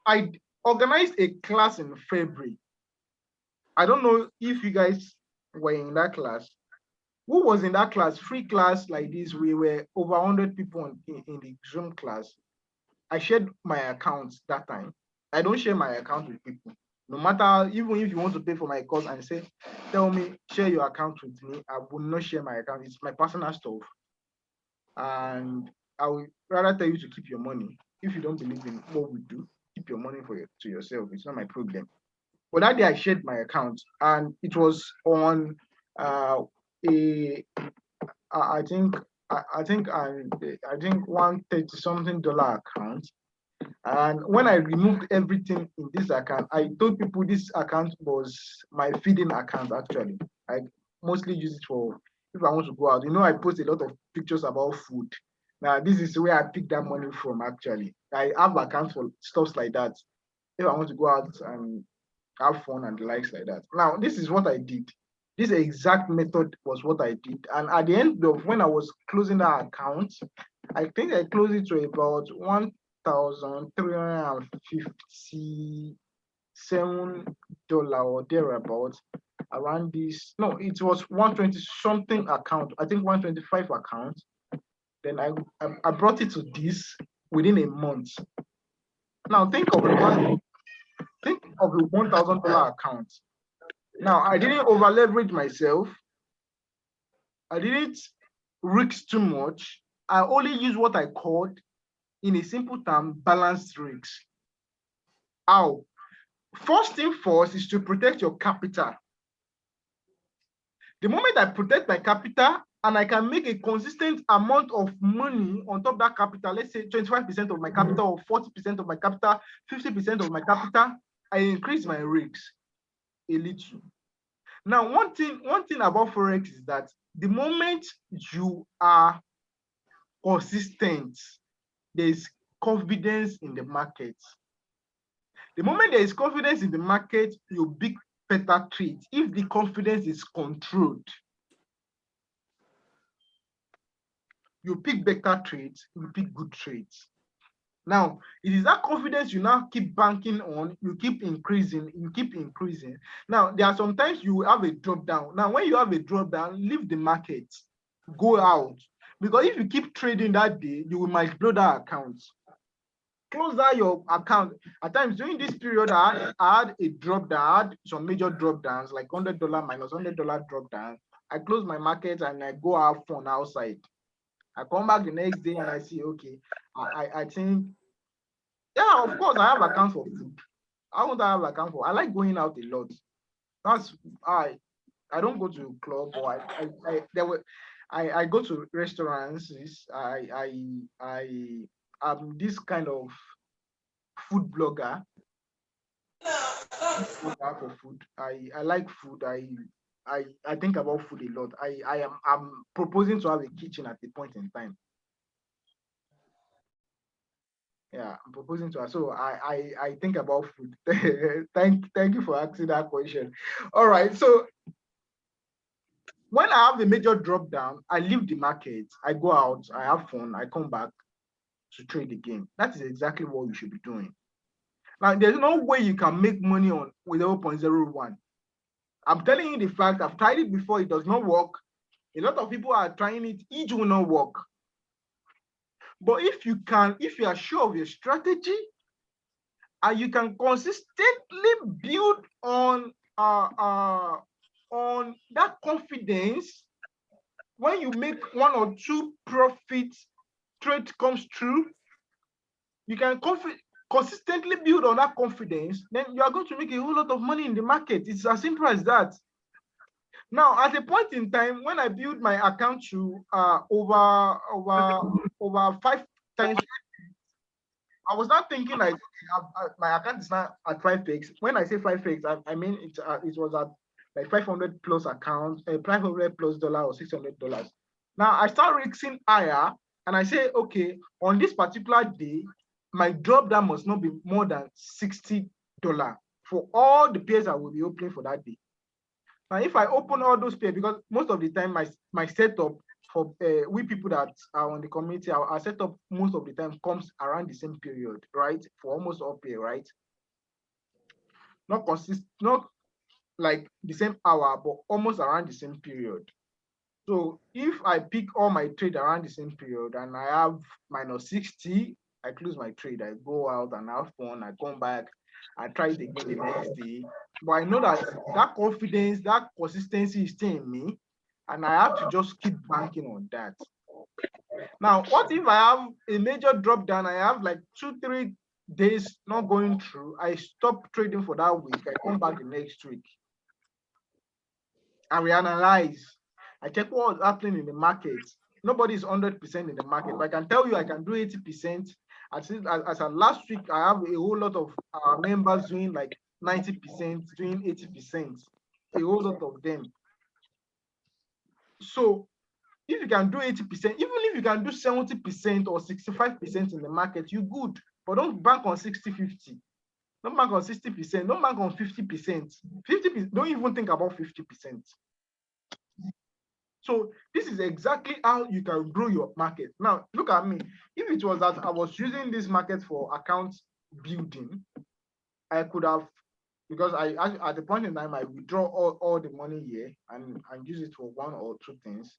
I organized a class in February. I don't know if you guys were in that class. Who was in that class? Free class like this. We were over 100 people in the Zoom class. I shared my account that time. I don't share my account with people. No matter, even if you want to pay for my course and say, tell me, share your account with me, I will not share my account. It's my personal stuff. And I would rather tell you to keep your money. If you don't believe in what we do, keep your money to yourself. It's not my problem. But that day I shared my account and it was on I think $130 something account. And when I removed everything in this account, I told people this account was my feeding account. Actually, I mostly use it for if I want to go out. I post a lot of pictures about food. Now this is where I pick that money from. Actually, I have accounts for stuff like that if I want to go out and have fun and the likes like that. Now, this is what I did. This exact method was what I did. And at the end of when I was closing that account, I think I closed it to about $1,357 or thereabouts around this. No, it was 120 something account. I think 125 account. Then I brought it to this within a month. Now think of a $1,000 account. Now, I didn't over leverage myself. I didn't risk too much. I only use what I called, in a simple term, balanced risks. How? First thing first is to protect your capital. The moment I protect my capital and I can make a consistent amount of money on top of that capital, let's say 25% of my capital or 40% of my capital, 50% of my capital, I increase my risks a little. Now, one thing about Forex is that the moment you are consistent, there is confidence in the market. The moment there is confidence in the market, you pick better trades. If the confidence is controlled, you pick better trades, you pick good trades. Now, it is that confidence you now keep banking on, you keep increasing. Now, there are sometimes you have a drop down. Now, when you have a drop down, leave the market, go out. Because if you keep trading that day, you might blow that account. Close out your account. At times during this period, I had a drop down, I had some major drop downs, like $100 minus $100 drop down. I close my market and I go have fun outside. I come back the next day and I see, okay, I think, yeah, of course, I have account for food. I won't have account for, I like going out a lot. That's, I don't go to club, or I go to restaurants. I'm this kind of food blogger. For food. I like food. I think about food a lot. I'm proposing to have a kitchen at the point in time. Yeah, I'm proposing to her. So I think about food. Thank you for asking that question. All right. So when I have a major drop down, I leave the market, I go out, I have fun, I come back. to trade again. That is exactly what you should be doing. Now, there's no way you can make money on with 0.01. I'm telling you the fact, I've tried it before, it does not work. A lot of people are trying it, it will not work. But if you are sure of your strategy, and you can consistently build on that confidence, when you make 1 or 2 profit trade comes through, you can consistently build on that confidence, then you are going to make a whole lot of money in the market. It's as simple as that. Now, at a point in time, when I built my account to over 5 times, I was not thinking like, okay, my account is now at 5x. When I say 5x, I mean it was at like 500 plus account, $500 plus dollar or $600. Now I start risking higher, and I say, okay, on this particular day, my drop down must not be more than $60 for all the pairs I will be opening for that day. Now, if I open all those pairs, because most of the time my setup for we people that are on the community, our setup most of the time comes around the same period, right? For almost all pair, right? Not like the same hour, but almost around the same period. So if I pick all my trade around the same period and I have minus 60, I close my trade, I go out and have fun, I come back, I try it again the next day. But I know that confidence, that consistency is still in me, and I have to just keep banking on that. Now, what if I have a major drop down? I have like 2-3 days not going through. I stop trading for that week. I come back the next week. And we analyze. I check what's happening in the market. Nobody is 100% in the market, but I can tell you I can do 80%. As of last week, I have a whole lot of members doing like 90%, doing 80%, a whole lot of them. So if you can do 80%, even if you can do 70% or 65% in the market, you're good. But don't bank on 60-50. Don't bank on 60%. Don't bank on 50%. 50%. Don't even think about 50%. So this is exactly how you can grow your market. Now, look at me. If it was that I was using this market for account building, I could have, because I at the point in time, I withdraw all the money here and use it for 1 or 2 things.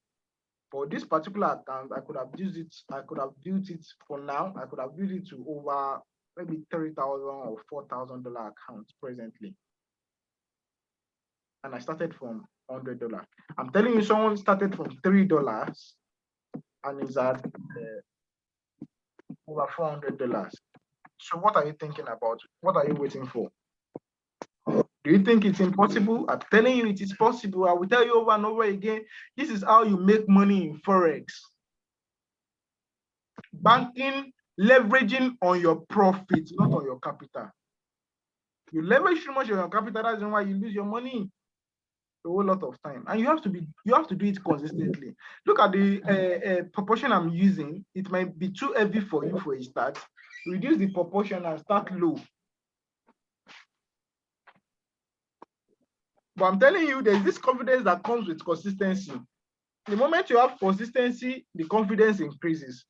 For this particular account, I could have used it, I could have built it for now, I could have built it to over maybe $3,000 or $4,000 account presently. And I started from $100. I'm telling you, someone started from $3 and is at over $400. So what are you thinking about? What are you waiting for? Do you think it's impossible? I'm telling you it is possible. I will tell you over and over again, this is how you make money in Forex. Banking, leveraging on your profit, not on your capital. You leverage too much on your capital, that's why you lose your money a whole lot of time. And you have to do it consistently. Look at the proportion I'm using. It might be too heavy for you for a start. Reduce the proportion and start low. But I'm telling you, there's this confidence that comes with consistency. The moment you have consistency, the confidence increases.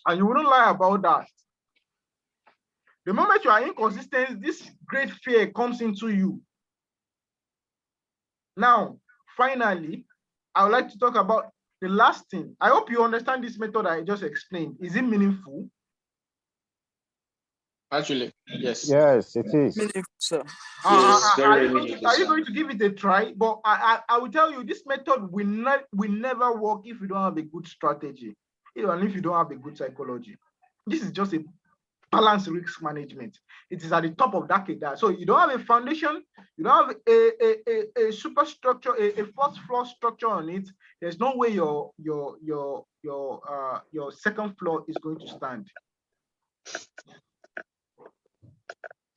And you wouldn't lie about that. The moment you are inconsistent, this great fear comes into you. Now, finally, I would like to talk about the last thing. I hope you understand this method I just explained. Is it meaningful? Actually, yes. Yes, it is. Meaningful, sir. Yes, Are very you meaningful, going sir. to give it a try? But I will tell you, this method will never work if you don't have a good strategy, even if you don't have a good psychology. This is just a balanced risk management. It is at the top of that cadre. So you don't have a foundation, you don't have a superstructure, a first floor structure on it. There's no way your second floor is going to stand.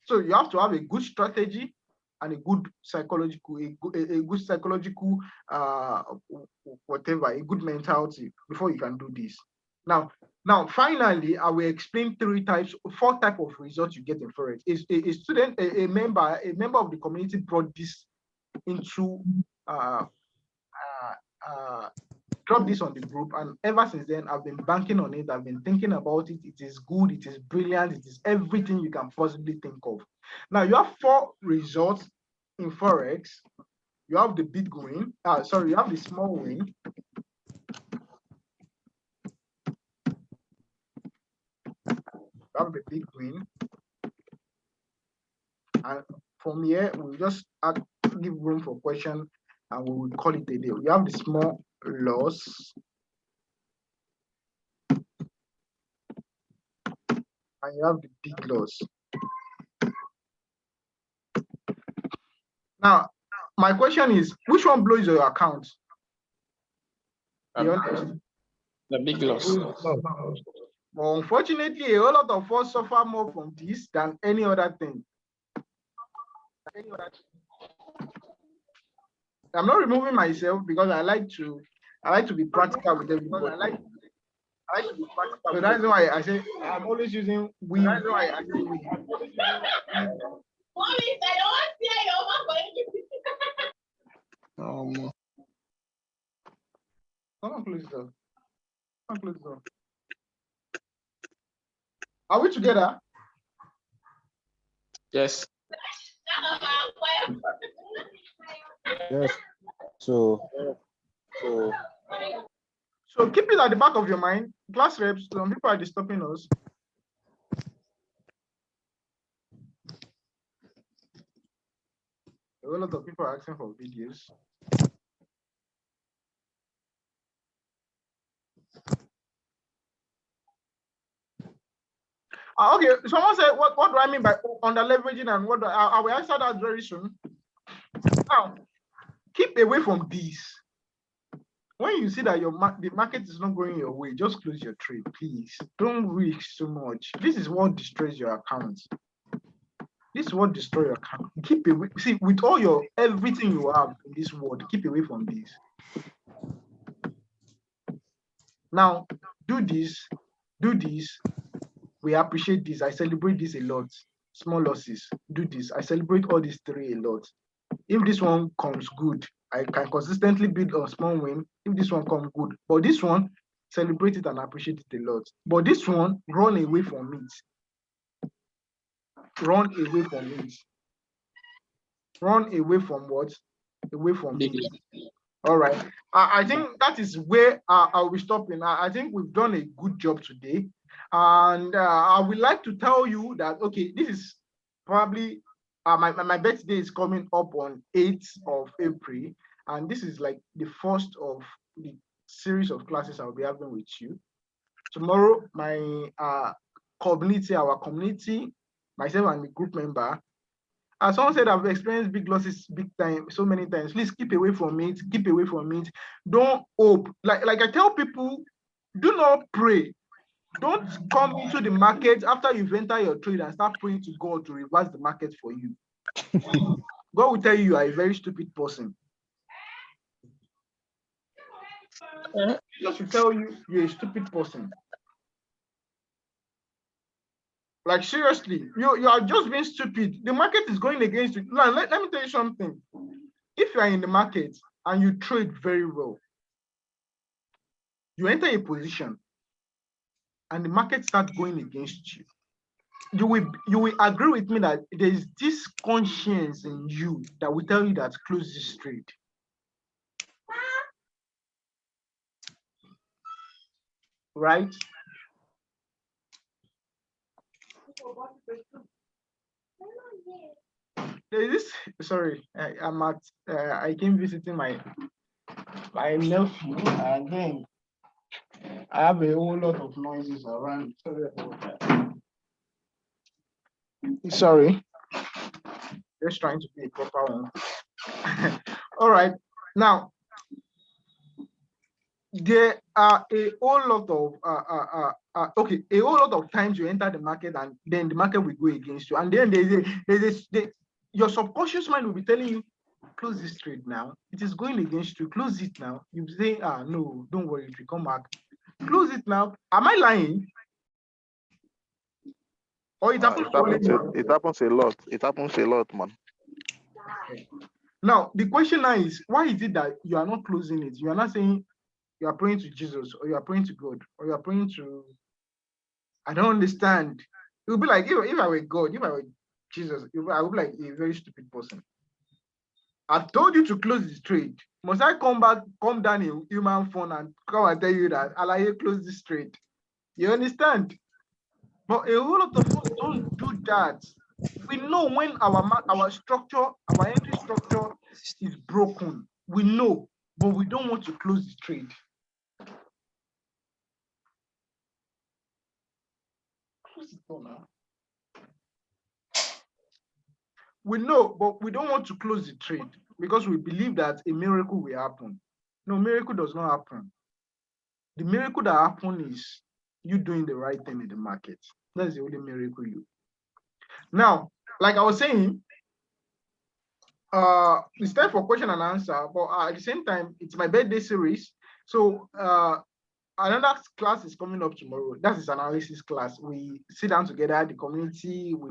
So you have to have a good strategy and a good psychological, whatever, a good mentality before you can do this. Now, finally, I will explain 4 types of results you get in Forex. A student, a member of the community brought this into dropped this on the group, and ever since then, I've been banking on it. I've been thinking about it. It is good. It is brilliant. It is everything you can possibly think of. Now, you have 4 results in Forex. You have the big win. You have the small win. You have the big win. And from here, we'll just give room for question, and we will call it a day. You have the small loss. And you have the big loss. Now, my question is, which one blows your account? Be honest. The big loss. Well, unfortunately, a whole lot of us suffer more from this than any other thing. I'm not removing myself because I like to be practical with everybody. I like to be practical. So that's why I say I'm always using we. That's why I say we. Are we together? Yes. Yes. So keep it at the back of your mind. Class reps, some people are disturbing us. A lot of people are asking for videos. Okay, someone said, what do I mean by under leveraging, and what I will answer that very soon. Now, keep away from this. When you see that the market is not going your way, just close your trade, please. Don't risk so much. This is what destroys your account. This is what destroys your account. Keep away. See, with all everything you have in this world, keep away from this. Now, do this. We appreciate this. I celebrate this a lot. Small losses. Do this. I celebrate all these 3 a lot. If this one comes good, I can consistently build on small win. If this one comes good, but this one, celebrate it and appreciate it a lot. But this one, run away from it. Run away from it. Run away from what? Away from it. All right. I think that is where I'll be stopping. I think we've done a good job today. And I would like to tell you that, okay, this is probably my birthday is coming up on 8th of April. And this is like the first of the series of classes I'll be having with you. Tomorrow, my our community, myself and the group member, as someone said, I've experienced big losses big time, so many times. Please keep away from it. Keep away from it. Don't hope. Like I tell people, do not pray. Don't come into the market after you've entered your trade and start praying to God to reverse the market for you. God will tell you you are a very stupid person. Just to tell you you're a stupid person. Like seriously, you are just being stupid. The market is going against you. Now, let me tell you something. If you are in the market and you trade very well, you enter a position and the market starts going against you, you will agree with me that there is this conscience in you that will tell you that close this trade. Right? There is this, sorry, I came visiting my nephew, and then I have a whole lot of noises around. Sorry about that. Sorry. Just trying to be a proper one. All right. Now, there are a whole lot of a whole lot of times you enter the market and then the market will go against you, and then your subconscious mind will be telling you, close this trade now. It is going against you. Close it now. You say, no, don't worry, it will come back. Close it now. Am I lying? Or it happens? It happens a lot. It happens a lot, man. Now the question now is, why is it that you are not closing it? You are not saying you are praying to Jesus, or you are praying to God, or you are praying to, I don't understand. It would be like if I were God, if I were Jesus, I would be like a very stupid person. I told you to close this trade. Must I come down in human form and come and tell you that I'll close this trade? You understand? But a whole lot of us don't do that. We know when our structure, our entry structure is broken. We know, but we don't want to close the trade. Close it down now. We know, but we don't want to close the trade because we believe that a miracle will happen. No, miracle does not happen. The miracle that happens is you doing the right thing in the market. That's the only miracle you. Now, like I was saying, it's time for question and answer, but at the same time, it's my birthday series. So another class is coming up tomorrow. That is analysis class. We sit down together, the community, we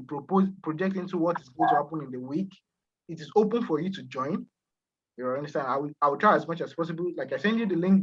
project into what is going to happen in the week. It is open for you to join. You understand? I will try as much as possible. Like I send you the link this